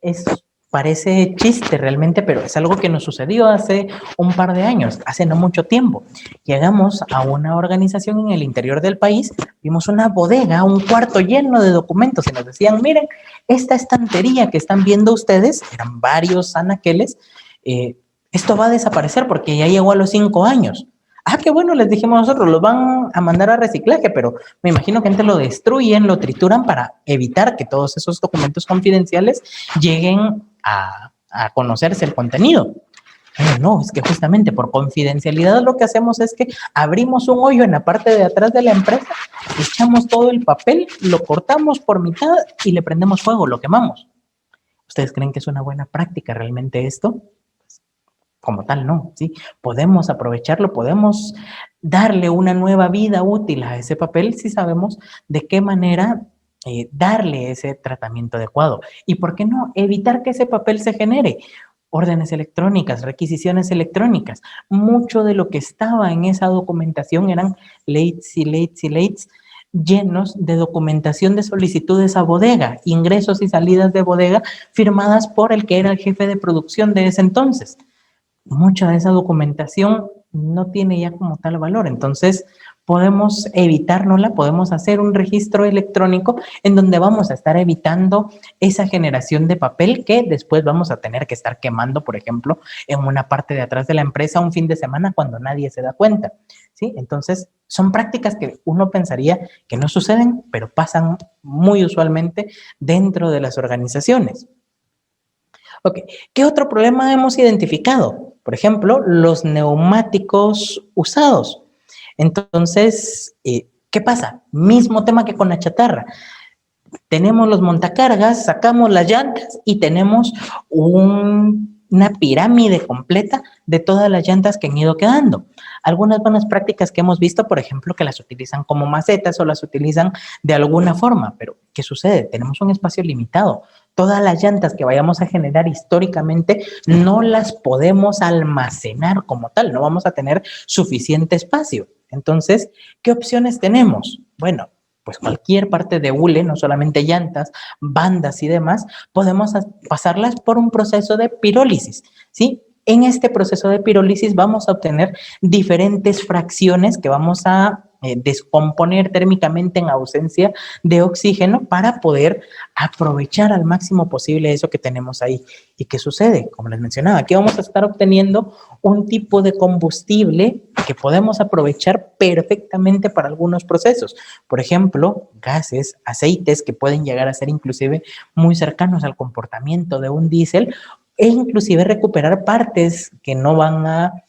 es, parece chiste realmente, pero es algo que nos sucedió hace un par de años, hace no mucho tiempo. Llegamos a una organización en el interior del país, vimos una bodega, un cuarto lleno de documentos y nos decían, miren, esta estantería que están viendo ustedes, eran varios anaqueles, esto va a desaparecer porque ya llegó a los 5 años. Ah, qué bueno, les dijimos nosotros, los van a mandar a reciclaje, pero me imagino que antes lo destruyen, lo trituran para evitar que todos esos documentos confidenciales lleguen a conocerse el contenido. Pero no, es que justamente por confidencialidad lo que hacemos es que abrimos un hoyo en la parte de atrás de la empresa, echamos todo el papel, lo cortamos por mitad y le prendemos fuego, lo quemamos. ¿Ustedes creen que es una buena práctica realmente esto? Como tal, no, ¿sí? Podemos aprovecharlo, podemos darle una nueva vida útil a ese papel si sabemos de qué manera darle ese tratamiento adecuado. ¿Y por qué no evitar que ese papel se genere? Órdenes electrónicas, requisiciones electrónicas. Mucho de lo que estaba en esa documentación eran lates y lates y lates llenos de documentación de solicitudes a bodega, ingresos y salidas de bodega firmadas por el que era el jefe de producción de ese entonces. Mucha de esa documentación no tiene ya como tal valor. Entonces, podemos evitárnosla, podemos hacer un registro electrónico en donde vamos a estar evitando esa generación de papel que después vamos a tener que estar quemando, por ejemplo, en una parte de atrás de la empresa un fin de semana cuando nadie se da cuenta, ¿sí? Entonces, son prácticas que uno pensaría que no suceden, pero pasan muy usualmente dentro de las organizaciones. Ok, ¿qué otro problema hemos identificado? Por ejemplo, los neumáticos usados. Entonces, ¿qué pasa? Mismo tema que con la chatarra. Tenemos los montacargas, sacamos las llantas y tenemos una pirámide completa de todas las llantas que han ido quedando. Algunas buenas prácticas que hemos visto, por ejemplo, que las utilizan como macetas o las utilizan de alguna forma, pero ¿qué sucede? Tenemos un espacio limitado. Todas las llantas que vayamos a generar históricamente no las podemos almacenar como tal, no vamos a tener suficiente espacio. Entonces, ¿qué opciones tenemos? Bueno, pues cualquier parte de hule, no solamente llantas, bandas y demás, podemos pasarlas por un proceso de pirólisis, ¿sí? En este proceso de pirólisis vamos a obtener diferentes fracciones que vamos a descomponer térmicamente en ausencia de oxígeno para poder aprovechar al máximo posible eso que tenemos ahí. ¿Y qué sucede? Como les mencionaba, aquí vamos a estar obteniendo un tipo de combustible que podemos aprovechar perfectamente para algunos procesos. Por ejemplo, gases, aceites que pueden llegar a ser inclusive muy cercanos al comportamiento de un diésel e inclusive recuperar partes que no van a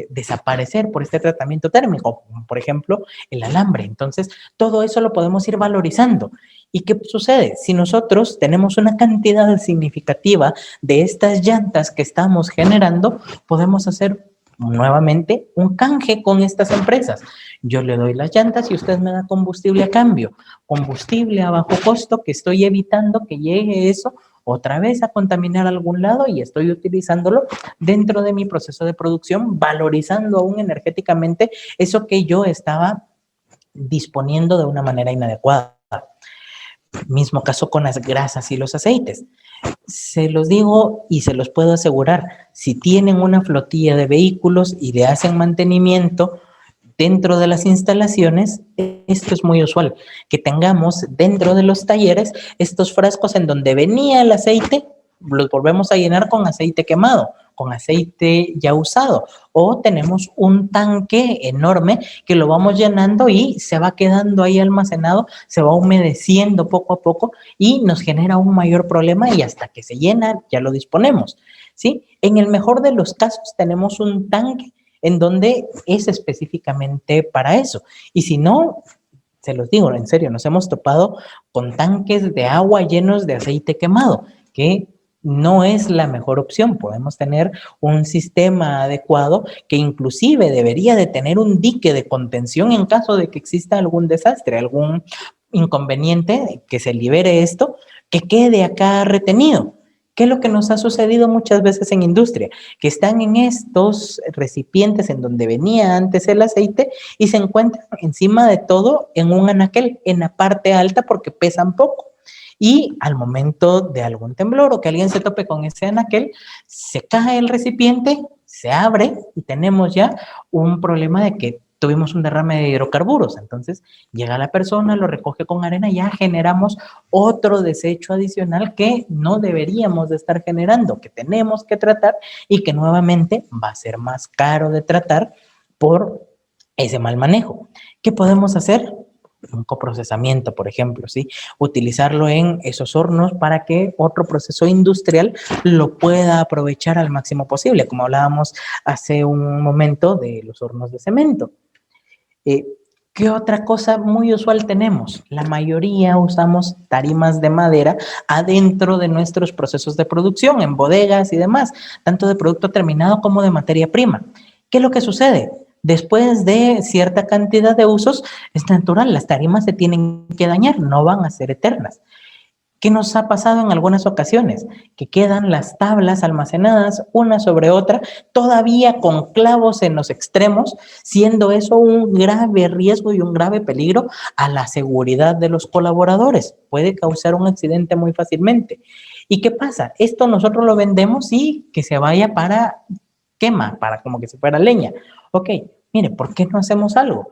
desaparecer por este tratamiento térmico, como por ejemplo el alambre. Entonces, todo eso lo podemos ir valorizando. ¿Y qué sucede? Si nosotros tenemos una cantidad significativa de estas llantas que estamos generando, podemos hacer nuevamente un canje con estas empresas. Yo le doy las llantas y usted me da combustible a cambio. Combustible a bajo costo que estoy evitando que llegue eso otra vez a contaminar a algún lado y estoy utilizándolo dentro de mi proceso de producción, valorizando aún energéticamente eso que yo estaba disponiendo de una manera inadecuada. Mismo caso con las grasas y los aceites. Se los digo y se los puedo asegurar, si tienen una flotilla de vehículos y le hacen mantenimiento dentro de las instalaciones, esto es muy usual, que tengamos dentro de los talleres estos frascos en donde venía el aceite, los volvemos a llenar con aceite quemado, con aceite ya usado, o tenemos un tanque enorme que lo vamos llenando y se va quedando ahí almacenado, se va humedeciendo poco a poco y nos genera un mayor problema y hasta que se llena ya lo disponemos, ¿sí? En el mejor de los casos tenemos un tanque en donde es específicamente para eso. Y si no, se los digo, en serio, nos hemos topado con tanques de agua llenos de aceite quemado, que no es la mejor opción. Podemos tener un sistema adecuado que inclusive debería de tener un dique de contención en caso de que exista algún desastre, algún inconveniente, que se libere esto, que quede acá retenido. ¿Qué es lo que nos ha sucedido muchas veces en industria? Que están en estos recipientes en donde venía antes el aceite y se encuentran encima de todo en un anaquel, en la parte alta porque pesan poco. Y al momento de algún temblor o que alguien se tope con ese anaquel, se cae el recipiente, se abre y tenemos ya un problema de que tuvimos un derrame de hidrocarburos. Entonces llega la persona, lo recoge con arena y ya generamos otro desecho adicional que no deberíamos de estar generando, que tenemos que tratar y que nuevamente va a ser más caro de tratar por ese mal manejo. ¿Qué podemos hacer? Un coprocesamiento, por ejemplo, ¿sí? Utilizarlo en esos hornos para que otro proceso industrial lo pueda aprovechar al máximo posible, como hablábamos hace un momento de los hornos de cemento. ¿Qué otra cosa muy usual tenemos? La mayoría usamos tarimas de madera adentro de nuestros procesos de producción, en bodegas y demás, tanto de producto terminado como de materia prima. ¿Qué es lo que sucede? Después de cierta cantidad de usos, es natural, las tarimas se tienen que dañar, no van a ser eternas. ¿Qué nos ha pasado en algunas ocasiones? Que quedan las tablas almacenadas una sobre otra, todavía con clavos en los extremos, siendo eso un grave riesgo y un grave peligro a la seguridad de los colaboradores. Puede causar un accidente muy fácilmente. ¿Y qué pasa? Esto nosotros lo vendemos y que se vaya para quema, para como que se fuera leña. Ok, mire, ¿por qué no hacemos algo?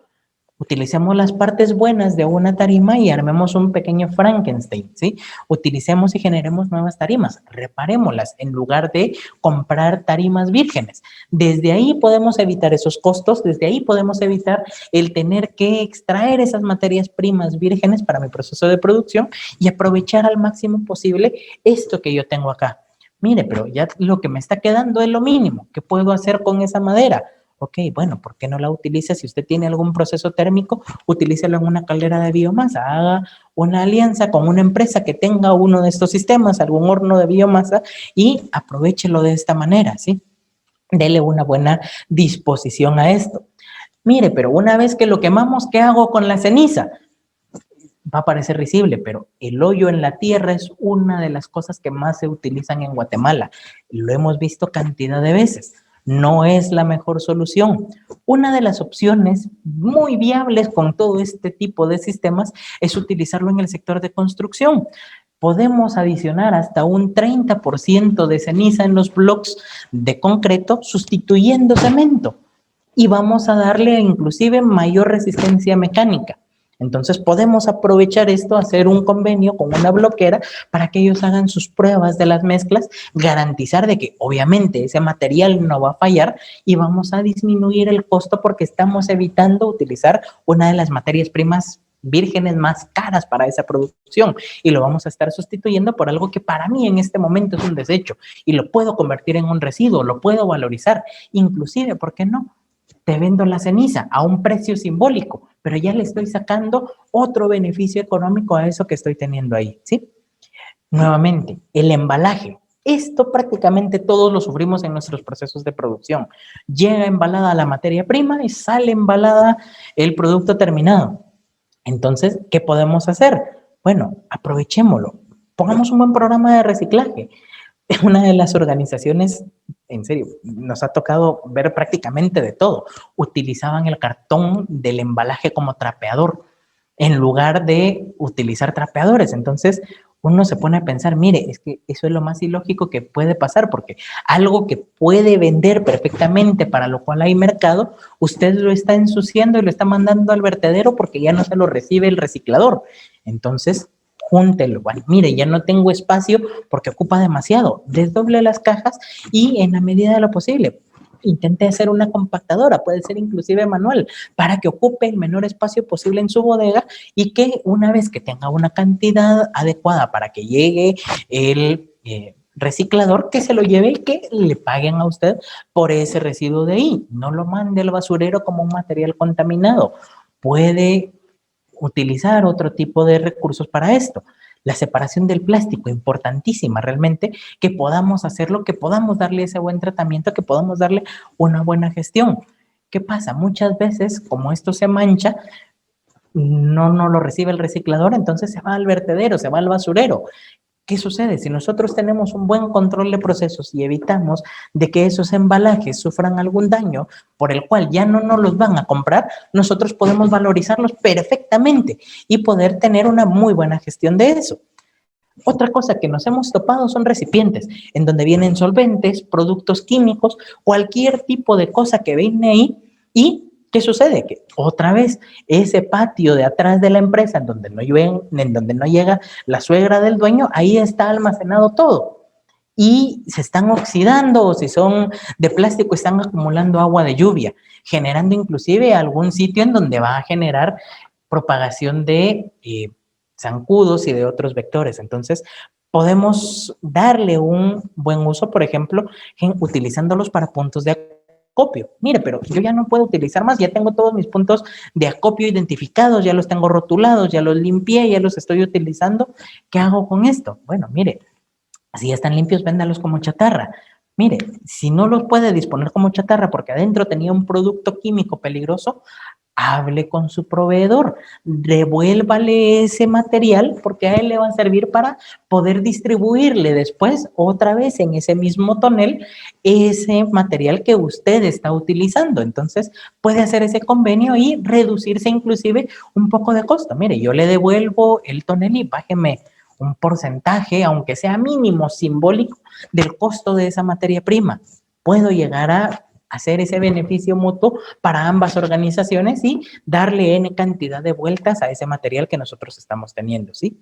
Utilicemos las partes buenas de una tarima y armemos un pequeño Frankenstein, ¿sí? Utilicemos y generemos nuevas tarimas, reparémoslas en lugar de comprar tarimas vírgenes. Desde ahí podemos evitar esos costos, desde ahí podemos evitar el tener que extraer esas materias primas vírgenes para mi proceso de producción y aprovechar al máximo posible esto que yo tengo acá. Mire, pero ya lo que me está quedando es lo mínimo. ¿Qué puedo hacer con esa madera? Ok, bueno, ¿por qué no la utiliza? Si usted tiene algún proceso térmico, utilícelo en una caldera de biomasa. Haga una alianza con una empresa que tenga uno de estos sistemas, algún horno de biomasa, y aprovéchelo de esta manera, ¿sí? Dele una buena disposición a esto. Mire, pero una vez que lo quemamos, ¿qué hago con la ceniza? Va a parecer risible, pero el hoyo en la tierra es una de las cosas que más se utilizan en Guatemala. Lo hemos visto cantidad de veces. No es la mejor solución. Una de las opciones muy viables con todo este tipo de sistemas es utilizarlo en el sector de construcción. Podemos adicionar hasta un 30% de ceniza en los blocks de concreto sustituyendo cemento y vamos a darle inclusive mayor resistencia mecánica. Entonces podemos aprovechar esto, hacer un convenio con una bloquera para que ellos hagan sus pruebas de las mezclas, garantizar de que obviamente ese material no va a fallar y vamos a disminuir el costo porque estamos evitando utilizar una de las materias primas vírgenes más caras para esa producción y lo vamos a estar sustituyendo por algo que para mí en este momento es un desecho y lo puedo convertir en un residuo, lo puedo valorizar, inclusive, ¿por qué no? Te vendo la ceniza a un precio simbólico, pero ya le estoy sacando otro beneficio económico a eso que estoy teniendo ahí, ¿sí? Nuevamente, el embalaje. Esto prácticamente todos lo sufrimos en nuestros procesos de producción. Llega embalada la materia prima y sale embalada el producto terminado. Entonces, ¿qué podemos hacer? Bueno, aprovechémoslo. Pongamos un buen programa de reciclaje. Una de las organizaciones, en serio, nos ha tocado ver prácticamente de todo. Utilizaban el cartón del embalaje como trapeador en lugar de utilizar trapeadores. Entonces, uno se pone a pensar, mire, es que eso es lo más ilógico que puede pasar, porque algo que puede vender perfectamente, para lo cual hay mercado, usted lo está ensuciando y lo está mandando al vertedero porque ya no se lo recibe el reciclador. Entonces, júntelo. Bueno, mire, ya no tengo espacio porque ocupa demasiado. Desdoble las cajas y en la medida de lo posible, intente hacer una compactadora, puede ser inclusive manual, para que ocupe el menor espacio posible en su bodega y que una vez que tenga una cantidad adecuada para que llegue el reciclador, que se lo lleve y que le paguen a usted por ese residuo de ahí. No lo mande al basurero como un material contaminado. Puede utilizar otro tipo de recursos para esto. La separación del plástico, importantísima realmente, que podamos hacerlo, que podamos darle ese buen tratamiento, que podamos darle una buena gestión. ¿Qué pasa? Muchas veces, como esto se mancha, no lo recibe el reciclador, entonces se va al vertedero, se va al basurero. ¿Qué sucede? Si nosotros tenemos un buen control de procesos y evitamos de que esos embalajes sufran algún daño por el cual ya no nos los van a comprar, nosotros podemos valorizarlos perfectamente y poder tener una muy buena gestión de eso. Otra cosa que nos hemos topado son recipientes, en donde vienen solventes, productos químicos, cualquier tipo de cosa que viene ahí. ¿Y qué sucede? Que otra vez ese patio de atrás de la empresa, en donde no llega la suegra del dueño, ahí está almacenado todo. Y se están oxidando, o si son de plástico, están acumulando agua de lluvia, generando inclusive algún sitio en donde va a generar propagación de zancudos y de otros vectores. Entonces, podemos darle un buen uso, por ejemplo, utilizándolos para puntos de acopio. Mire, pero yo ya no puedo utilizar más, ya tengo todos mis puntos de acopio identificados, ya los tengo rotulados, ya los limpié, ya los estoy utilizando. ¿Qué hago con esto? Bueno, mire, si ya están limpios, véndalos como chatarra. Mire, si no los puede disponer como chatarra porque adentro tenía un producto químico peligroso, hable con su proveedor, devuélvale ese material porque a él le va a servir para poder distribuirle después otra vez en ese mismo tonel ese material que usted está utilizando. Entonces puede hacer ese convenio y reducirse inclusive un poco de costo. Mire, yo le devuelvo el tonel y bájeme un porcentaje, aunque sea mínimo, simbólico, del costo de esa materia prima. Puedo llegar a hacer ese beneficio mutuo para ambas organizaciones y darle N cantidad de vueltas a ese material que nosotros estamos teniendo, ¿sí?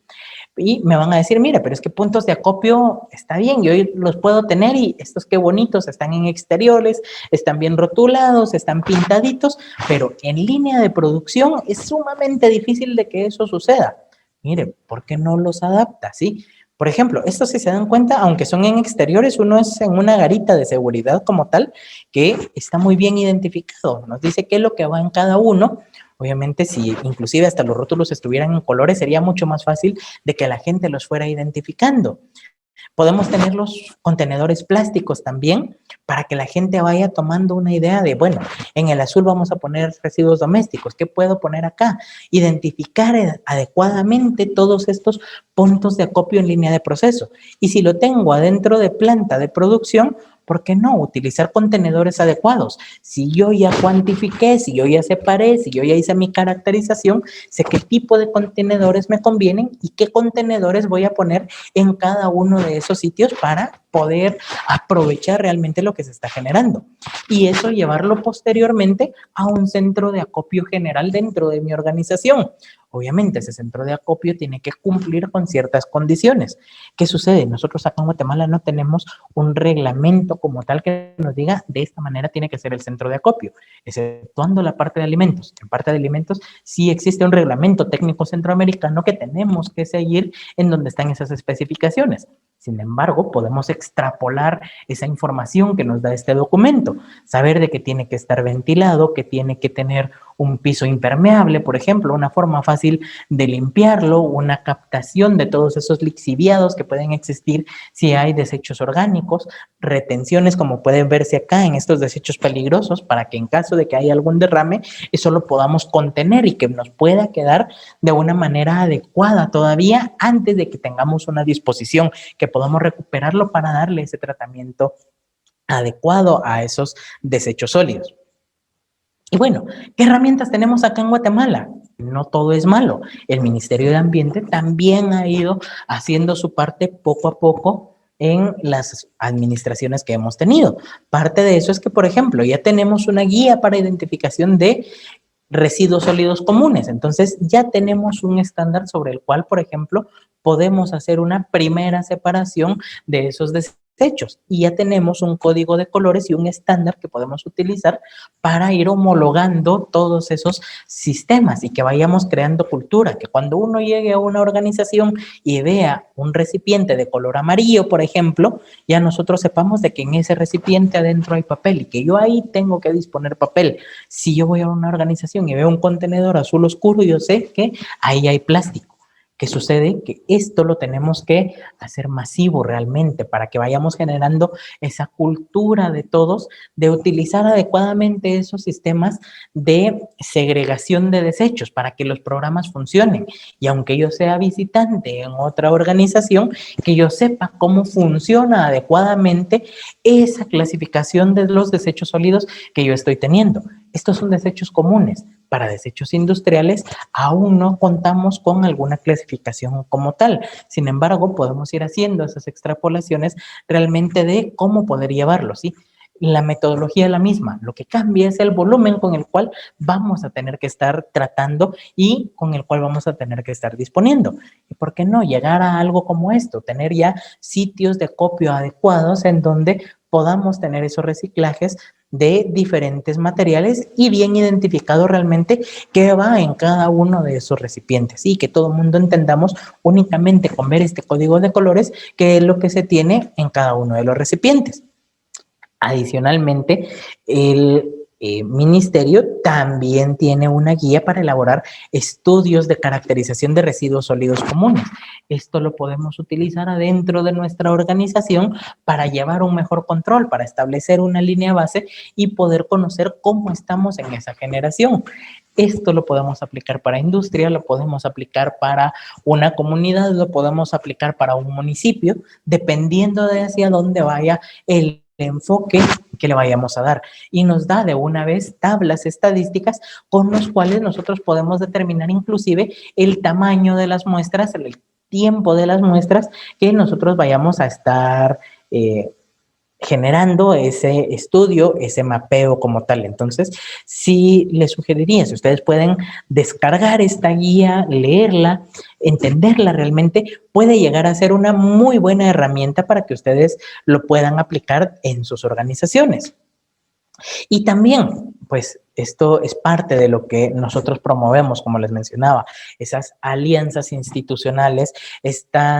Y me van a decir, mira, pero es que puntos de acopio está bien, yo los puedo tener y estos qué bonitos, están en exteriores, están bien rotulados, están pintaditos, pero en línea de producción es sumamente difícil de que eso suceda. Mire, ¿por qué no los adapta, sí? Por ejemplo, estos si se dan cuenta, aunque son en exteriores, uno es en una garita de seguridad como tal, que está muy bien identificado. Nos dice qué es lo que va en cada uno. Obviamente, si inclusive hasta los rótulos estuvieran en colores, sería mucho más fácil de que la gente los fuera identificando. Podemos tener los contenedores plásticos también para que la gente vaya tomando una idea de, bueno, en el azul vamos a poner residuos domésticos, ¿qué puedo poner acá? Identificar adecuadamente todos estos puntos de acopio en línea de proceso. Y si lo tengo adentro de planta de producción, ¿por qué no utilizar contenedores adecuados? Si yo ya cuantifiqué, si yo ya separé, si yo ya hice mi caracterización, sé qué tipo de contenedores me convienen y qué contenedores voy a poner en cada uno de esos sitios para poder aprovechar realmente lo que se está generando. Y eso llevarlo posteriormente a un centro de acopio general dentro de mi organización. Obviamente, ese centro de acopio tiene que cumplir con ciertas condiciones. ¿Qué sucede? Nosotros acá en Guatemala no tenemos un reglamento como tal que nos diga de esta manera tiene que ser el centro de acopio, exceptuando la parte de alimentos. En parte de alimentos sí existe un reglamento técnico centroamericano que tenemos que seguir en donde están esas especificaciones. Sin embargo, podemos extrapolar esa información que nos da este documento, saber de que tiene que estar ventilado, que tiene que tener un piso impermeable, por ejemplo, una forma fácil de limpiarlo, una captación de todos esos lixiviados que pueden existir si hay desechos orgánicos, retenciones como pueden verse acá en estos desechos peligrosos para que en caso de que haya algún derrame, eso lo podamos contener y que nos pueda quedar de una manera adecuada todavía antes de que tengamos una disposición que podamos recuperarlo para darle ese tratamiento adecuado a esos desechos sólidos. Y bueno, ¿qué herramientas tenemos acá en Guatemala? No todo es malo. El Ministerio de Ambiente también ha ido haciendo su parte poco a poco en las administraciones que hemos tenido. Parte de eso es que, por ejemplo, ya tenemos una guía para identificación de residuos sólidos comunes. Entonces, ya tenemos un estándar sobre el cual, por ejemplo, podemos hacer una primera separación de esos desechos y ya tenemos un código de colores y un estándar que podemos utilizar para ir homologando todos esos sistemas y que vayamos creando cultura, que cuando uno llegue a una organización y vea un recipiente de color amarillo, por ejemplo, ya nosotros sepamos de que en ese recipiente adentro hay papel y que yo ahí tengo que disponer papel. Si yo voy a una organización y veo un contenedor azul oscuro, yo sé que ahí hay plástico. ¿Qué sucede? Que esto lo tenemos que hacer masivo realmente para que vayamos generando esa cultura de todos de utilizar adecuadamente esos sistemas de segregación de desechos para que los programas funcionen. Y aunque yo sea visitante en otra organización, que yo sepa cómo funciona adecuadamente esa clasificación de los desechos sólidos que yo estoy teniendo. Estos son desechos comunes. Para desechos industriales aún no contamos con alguna clasificación como tal. Sin embargo, podemos ir haciendo esas extrapolaciones realmente de cómo poder llevarlo, ¿sí? La metodología es la misma, lo que cambia es el volumen con el cual vamos a tener que estar tratando y con el cual vamos a tener que estar disponiendo. ¿Y por qué no llegar a algo como esto? Tener ya sitios de acopio adecuados en donde podamos tener esos reciclajes de diferentes materiales y bien identificado realmente qué va en cada uno de esos recipientes y que todo el mundo entendamos únicamente con ver este código de colores qué es lo que se tiene en cada uno de los recipientes. Adicionalmente, el ministerio también tiene una guía para elaborar estudios de caracterización de residuos sólidos comunes. Esto lo podemos utilizar adentro de nuestra organización para llevar un mejor control, para establecer una línea base y poder conocer cómo estamos en esa generación. Esto lo podemos aplicar para industria, lo podemos aplicar para una comunidad, lo podemos aplicar para un municipio, dependiendo de hacia dónde vaya el enfoque que le vayamos a dar y nos da de una vez tablas estadísticas con los cuales nosotros podemos determinar inclusive el tamaño de las muestras, el tiempo de las muestras que nosotros vayamos a estar generando ese estudio, ese mapeo como tal. Entonces, sí les sugeriría, si ustedes pueden descargar esta guía, leerla, entenderla realmente, puede llegar a ser una muy buena herramienta para que ustedes lo puedan aplicar en sus organizaciones. Y también, pues, esto es parte de lo que nosotros promovemos, como les mencionaba, esas alianzas institucionales, esta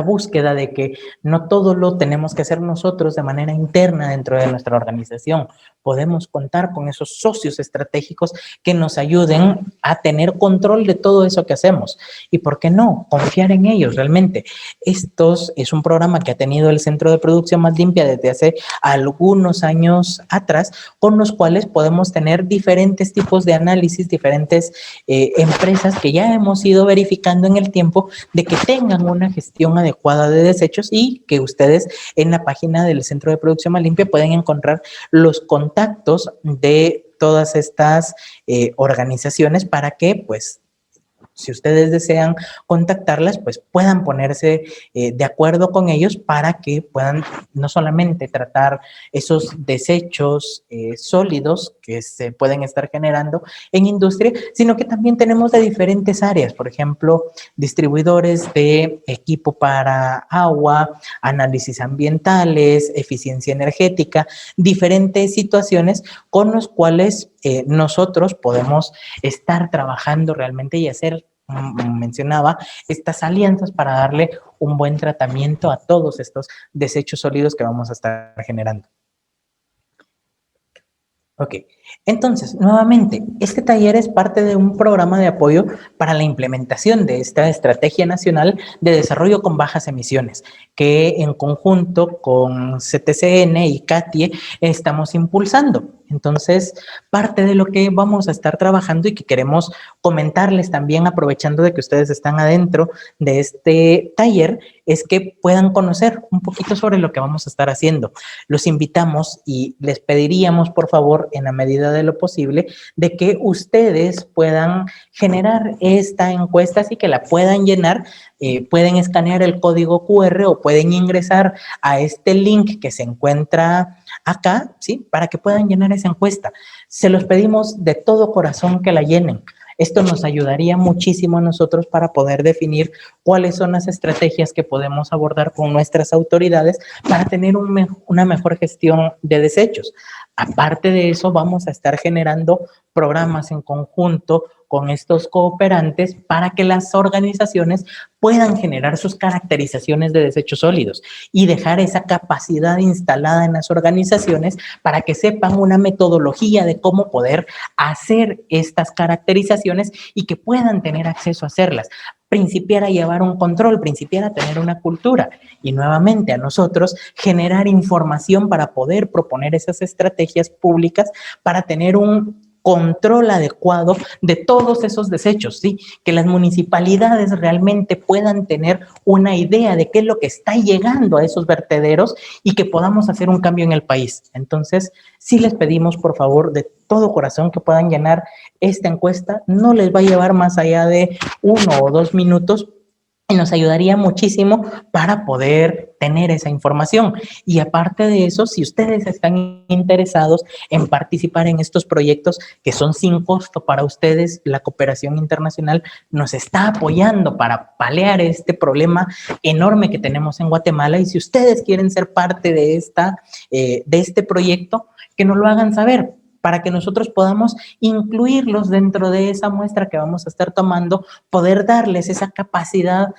búsqueda de que no todo lo tenemos que hacer nosotros de manera interna dentro de nuestra organización. Podemos contar con esos socios estratégicos que nos ayuden a tener control de todo eso que hacemos. Y por qué no, confiar en ellos realmente. Estos es un programa que ha tenido el Centro de Producción Más Limpia desde hace algunos años atrás, con los cuales podemos tener diferentes tipos de análisis, diferentes empresas que ya hemos ido verificando en el tiempo de que tengan una gestión adecuada de desechos y que ustedes en la página del Centro de Producción Más Limpia pueden encontrar los contactos de todas estas organizaciones para que pues si ustedes desean contactarlas, pues puedan ponerse de acuerdo con ellos para que puedan no solamente tratar esos desechos sólidos que se pueden estar generando en industria, sino que también tenemos de diferentes áreas, por ejemplo, distribuidores de equipo para agua, análisis ambientales, eficiencia energética, diferentes situaciones con los cuales nosotros podemos estar trabajando realmente y hacer, mencionaba, estas alianzas para darle un buen tratamiento a todos estos desechos sólidos que vamos a estar generando. Ok, entonces, nuevamente, este taller es parte de un programa de apoyo para la implementación de esta Estrategia Nacional de Desarrollo con Bajas Emisiones, que en conjunto con CTCN y CATIE estamos impulsando. Entonces, parte de lo que vamos a estar trabajando y que queremos comentarles también, aprovechando de que ustedes están adentro de este taller, es que puedan conocer un poquito sobre lo que vamos a estar haciendo. Los invitamos y les pediríamos, por favor, en la medida de lo posible, de que ustedes puedan generar esta encuesta, así que la puedan llenar, pueden escanear el código QR o pueden ingresar a este link que se encuentra acá, ¿sí? Para que puedan llenar esa encuesta. Se los pedimos de todo corazón que la llenen. Esto nos ayudaría muchísimo a nosotros para poder definir cuáles son las estrategias que podemos abordar con nuestras autoridades para tener una mejor gestión de desechos. Aparte de eso, vamos a estar generando programas en conjunto con estos cooperantes para que las organizaciones puedan generar sus caracterizaciones de desechos sólidos y dejar esa capacidad instalada en las organizaciones para que sepan una metodología de cómo poder hacer estas caracterizaciones y que puedan tener acceso a hacerlas. Principiar a llevar un control, principiar a tener una cultura y nuevamente a nosotros generar información para poder proponer esas estrategias públicas para tener un control adecuado de todos esos desechos, ¿sí? Que las municipalidades realmente puedan tener una idea de qué es lo que está llegando a esos vertederos y que podamos hacer un cambio en el país. Entonces, sí les pedimos, por favor, de todo corazón que puedan llenar esta encuesta. No les va a llevar más allá de 1 o 2 minutos y nos ayudaría muchísimo para poder tener esa información. Y aparte de eso, si ustedes están interesados en participar en estos proyectos que son sin costo para ustedes, la cooperación internacional nos está apoyando para paliar este problema enorme que tenemos en Guatemala. Y si ustedes quieren ser parte de este proyecto, que nos lo hagan saber, para que nosotros podamos incluirlos dentro de esa muestra que vamos a estar tomando, poder darles esa capacidad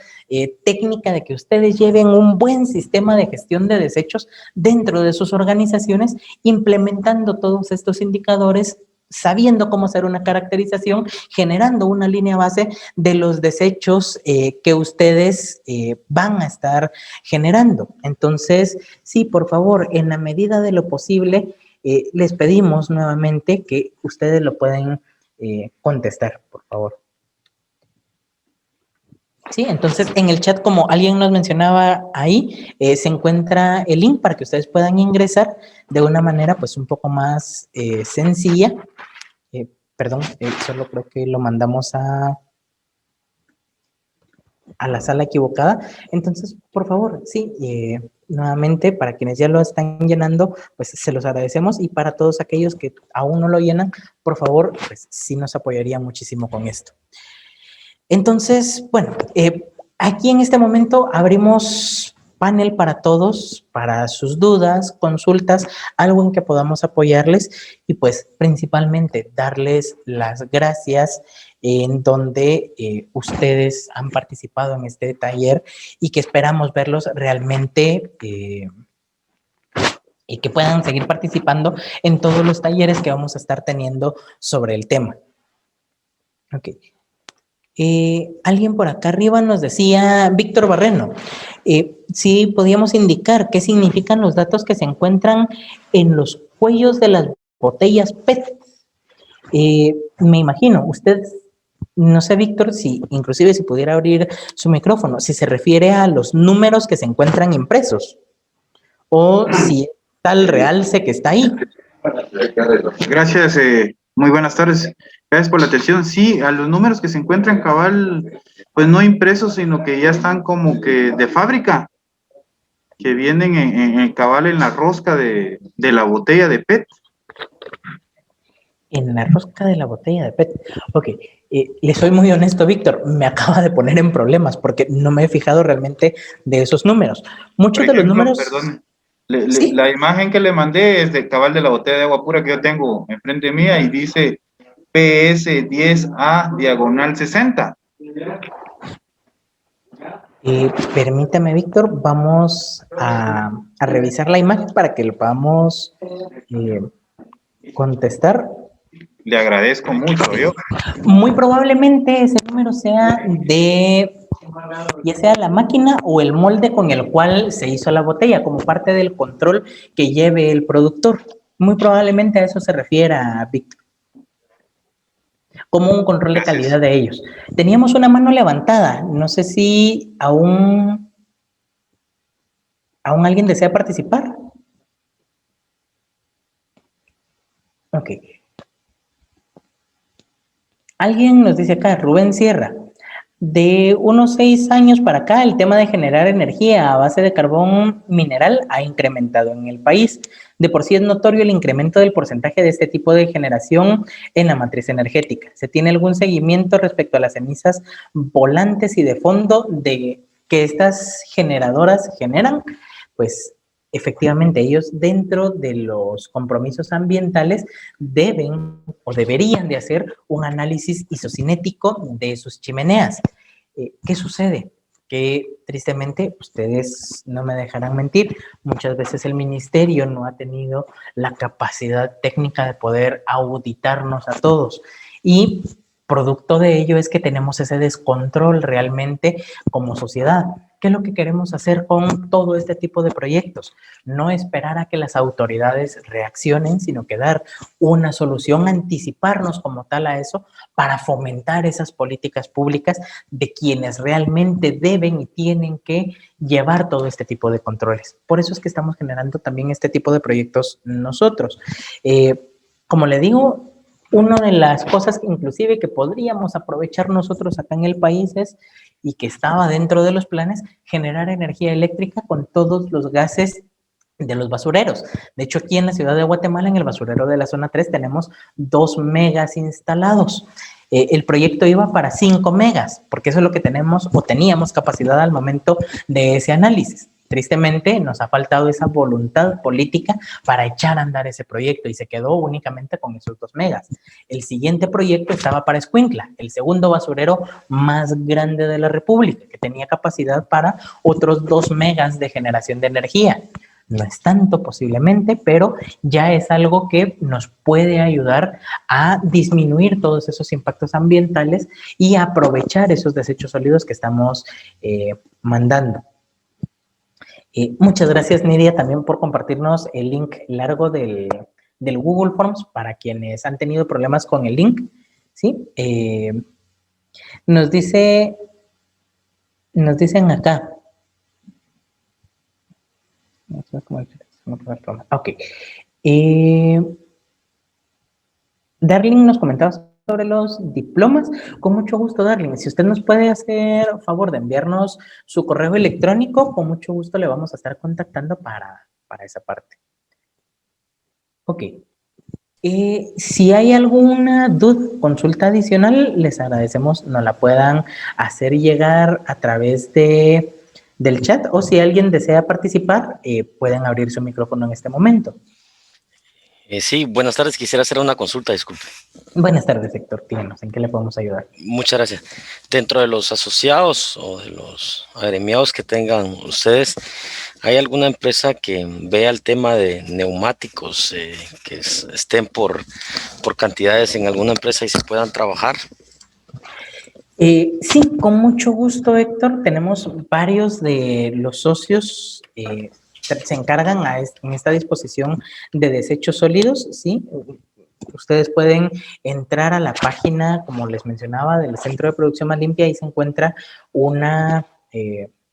técnica de que ustedes lleven un buen sistema de gestión de desechos dentro de sus organizaciones, implementando todos estos indicadores, sabiendo cómo hacer una caracterización, generando una línea base de los desechos que ustedes van a estar generando. Entonces, sí, por favor, en la medida de lo posible, les pedimos nuevamente que ustedes lo pueden contestar, por favor. Sí, entonces en el chat, como alguien nos mencionaba ahí, se encuentra el link para que ustedes puedan ingresar de una manera pues un poco más sencilla. Perdón, solo creo que lo mandamos a la sala equivocada. Entonces, por favor, sí, nuevamente, para quienes ya lo están llenando, pues se los agradecemos y para todos aquellos que aún no lo llenan, por favor, pues sí nos apoyaría muchísimo con esto. Entonces, bueno, aquí en este momento abrimos panel para todos, para sus dudas, consultas, algo en que podamos apoyarles y pues principalmente darles las gracias en donde ustedes han participado en este taller y que esperamos verlos realmente y que puedan seguir participando en todos los talleres que vamos a estar teniendo sobre el tema. Ok. Alguien por acá arriba nos decía, Víctor Barreno, si podíamos indicar qué significan los datos que se encuentran en los cuellos de las botellas PET. Me imagino, usted, no sé, Víctor, si inclusive si pudiera abrir su micrófono, si se refiere a los números que se encuentran impresos o si está el realce que está ahí. Gracias, muy buenas tardes. Gracias por la atención. Sí, a los números que se encuentran cabal, pues no impresos, sino que ya están como que de fábrica, que vienen en cabal en la rosca de la botella de PET. En la rosca de la botella de PET. Ok, le soy muy honesto, Víctor, me acaba de poner en problemas porque no me he fijado realmente de esos números. Por Muchos de los ejemplo, números, perdón, la sí, imagen que le mandé es de cabal de la botella de agua pura que yo tengo enfrente mía y dice PS10A diagonal 60. permítame, Víctor, vamos a revisar la imagen para que lo podamos eh, contestar. Le agradezco mucho, yo. Muy probablemente ese número sea de ya sea la máquina o el molde con el cual se hizo la botella, como parte del control que lleve el productor. Muy probablemente a eso se refiera Víctor, como un control de calidad Gracias. de ellos. Teníamos una mano levantada, no sé si aún alguien desea participar. Ok. Alguien nos dice acá, Rubén Sierra, de unos 6 años para acá, el tema de generar energía a base de carbón mineral ha incrementado en el país. De por sí es notorio el incremento del porcentaje de este tipo de generación en la matriz energética. ¿Se tiene algún seguimiento respecto a las cenizas volantes y de fondo de que estas generadoras generan? Pues efectivamente, ellos dentro de los compromisos ambientales deben o deberían de hacer un análisis isocinético de sus chimeneas. ¿Qué sucede? Que tristemente, ustedes no me dejarán mentir, muchas veces el ministerio no ha tenido la capacidad técnica de poder auditarnos a todos y producto de ello es que tenemos ese descontrol realmente como sociedad. ¿Qué es lo que queremos hacer con todo este tipo de proyectos? No esperar a que las autoridades reaccionen, sino que dar una solución, anticiparnos como tal a eso para fomentar esas políticas públicas de quienes realmente deben y tienen que llevar todo este tipo de controles. Por eso es que estamos generando también este tipo de proyectos nosotros. Como le digo, una de las cosas que inclusive que podríamos aprovechar nosotros acá en el país es, y que estaba dentro de los planes, generar energía eléctrica con todos los gases de los basureros. De hecho, aquí en la ciudad de Guatemala, en el basurero de la zona 3, tenemos 2 megas instalados. El proyecto iba para 5 megas, porque eso es lo que tenemos o teníamos capacidad al momento de ese análisis. Tristemente, nos ha faltado esa voluntad política para echar a andar ese proyecto y se quedó únicamente con esos 2 megas. El siguiente proyecto estaba para Escuintla, el segundo basurero más grande de la República, que tenía capacidad para otros 2 megas de generación de energía. No es tanto posiblemente, pero ya es algo que nos puede ayudar a disminuir todos esos impactos ambientales y aprovechar esos desechos sólidos que estamos mandando. Muchas gracias, Nidia, también por compartirnos el link largo del Google Forms para quienes han tenido problemas con el link. ¿Sí? Nos dice, nos dicen acá. Ok. Darling nos comentaba sobre los diplomas. Con mucho gusto, Darling. Si usted nos puede hacer favor de enviarnos su correo electrónico, con mucho gusto le vamos a estar contactando para esa parte. Ok. Si hay alguna duda, consulta adicional, les agradecemos nos la puedan hacer llegar a través del chat o si alguien desea participar, pueden abrir su micrófono en este momento. Sí, buenas tardes. Quisiera hacer una consulta, disculpe. Buenas tardes, Héctor. Díganos, ¿en qué le podemos ayudar? Muchas gracias. Dentro de los asociados o de los agremiados que tengan ustedes, ¿hay alguna empresa que vea el tema de neumáticos que estén por cantidades en alguna empresa y se puedan trabajar? Sí, con mucho gusto, Héctor. Tenemos varios de los socios se encargan en esta disposición de desechos sólidos, ¿sí? Ustedes pueden entrar a la página, como les mencionaba, del Centro de Producción Más Limpia y se encuentra una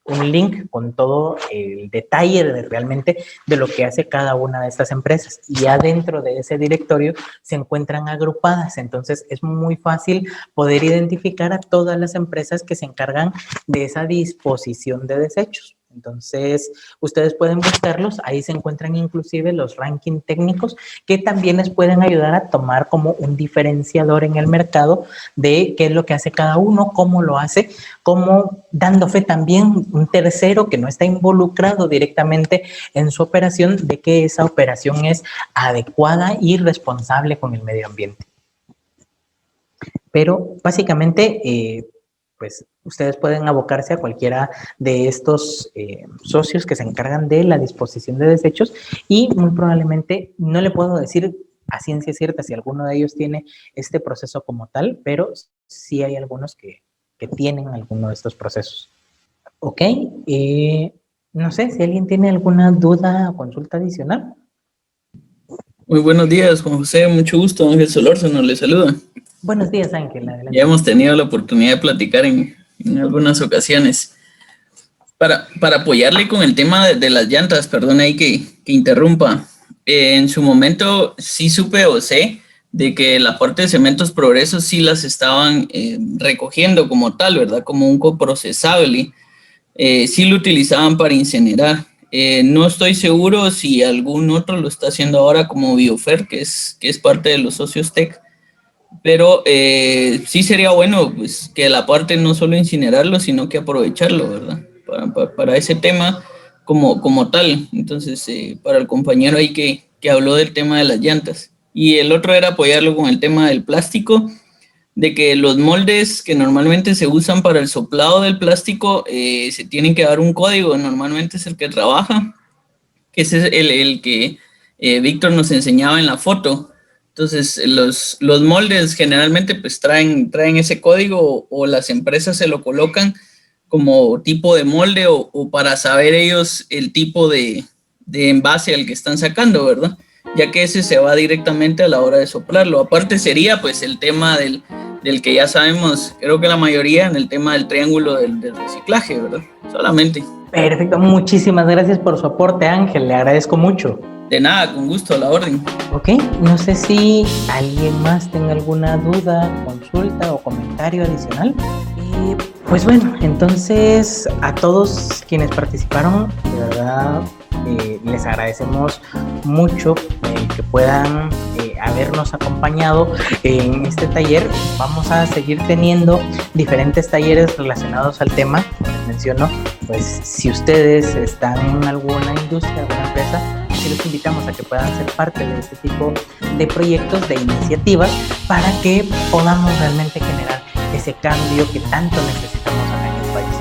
un link con todo el detalle realmente de lo que hace cada una de estas empresas. Y ya dentro de ese directorio se encuentran agrupadas, entonces es muy fácil poder identificar a todas las empresas que se encargan de esa disposición de desechos. Entonces, ustedes pueden buscarlos, ahí se encuentran inclusive los rankings técnicos que también les pueden ayudar a tomar como un diferenciador en el mercado de qué es lo que hace cada uno, cómo lo hace, como dando fe también un tercero que no está involucrado directamente en su operación de que esa operación es adecuada y responsable con el medio ambiente. Pero básicamente, pues ustedes pueden abocarse a cualquiera de estos socios que se encargan de la disposición de desechos y muy probablemente, no le puedo decir a ciencia cierta si alguno de ellos tiene este proceso como tal, pero sí hay algunos que tienen alguno de estos procesos. Ok, no sé si alguien tiene alguna duda o consulta adicional. Muy buenos días, Juan José, mucho gusto. Ángel Solórzano le saluda. Buenos días, Ángel. Adelante. Ya hemos tenido la oportunidad de platicar en algunas ocasiones. Para apoyarle con el tema de las llantas, perdón ahí que interrumpa. En su momento sí supe o sé de que la parte de Cementos Progreso sí las estaban recogiendo como tal, ¿verdad? Como un coprocesable. Sí lo utilizaban para incinerar. No estoy seguro si algún otro lo está haciendo ahora como Biofer, que es parte de los socios TEC. Pero sí sería bueno pues, que la parte no solo incinerarlo, sino que aprovecharlo, ¿verdad? Para ese tema como tal. Entonces, para el compañero ahí que habló del tema de las llantas. Y el otro era apoyarlo con el tema del plástico, de que los moldes que normalmente se usan para el soplado del plástico se tienen que dar un código, normalmente es el que trabaja, que ese es el que Víctor nos enseñaba en la foto. Entonces, los moldes generalmente pues traen ese código o las empresas se lo colocan como tipo de molde o para saber ellos el tipo de envase al que están sacando, ¿verdad? Ya que ese se va directamente a la hora de soplarlo. Aparte sería pues el tema del que ya sabemos, creo que la mayoría en el tema del triángulo del reciclaje, ¿verdad? Solamente. Perfecto, muchísimas gracias por su aporte, Ángel, le agradezco mucho. De nada, con gusto, a la orden. Ok, no sé si alguien más tenga alguna duda, consulta o comentario adicional. Pues bueno, entonces a todos quienes participaron, de verdad les agradecemos mucho que puedan habernos acompañado en este taller. Vamos a seguir teniendo diferentes talleres relacionados al tema. Como les menciono, pues si ustedes están en alguna industria, alguna empresa, sí los invitamos a que puedan ser parte de este tipo de proyectos, de iniciativas, para que podamos realmente generar ese cambio que tanto necesitamos acá en el país.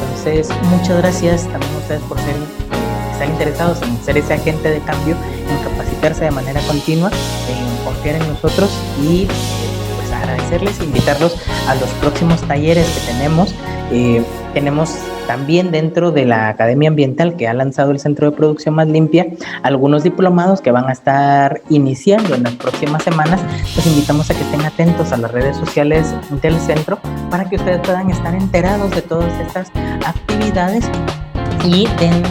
Entonces, muchas gracias también a ustedes por estar interesados en ser ese agente de cambio, en capacitarse de manera continua, en confiar en nosotros y pues agradecerles e invitarlos a los próximos talleres que tenemos. Tenemos también dentro de la Academia Ambiental que ha lanzado el Centro de Producción Más Limpia algunos diplomados que van a estar iniciando en las próximas semanas. Los invitamos a que estén atentos a las redes sociales del centro para que ustedes puedan estar enterados de todas estas actividades. Y en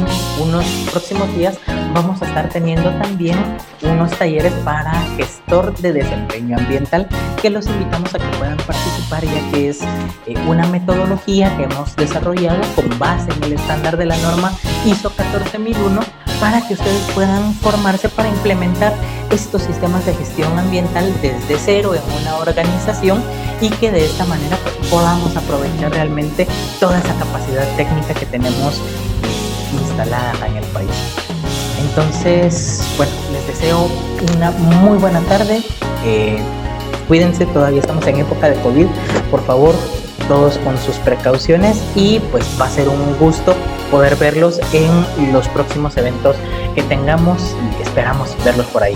unos próximos días vamos a estar teniendo también unos talleres para gestor de desempeño ambiental que los invitamos a que puedan participar, ya que es una metodología que hemos desarrollado con base en el estándar de la norma ISO 14001 para que ustedes puedan formarse para implementar estos sistemas de gestión ambiental desde cero en una organización y que de esta manera pues, podamos aprovechar realmente toda esa capacidad técnica que tenemos instalada en el país. Entonces, bueno, les deseo una muy buena tarde. Cuídense, todavía estamos en época de COVID. Por favor, todos con sus precauciones y pues va a ser un gusto poder verlos en los próximos eventos que tengamos y esperamos verlos por ahí.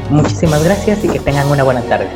Muchísimas gracias y que tengan una buena tarde.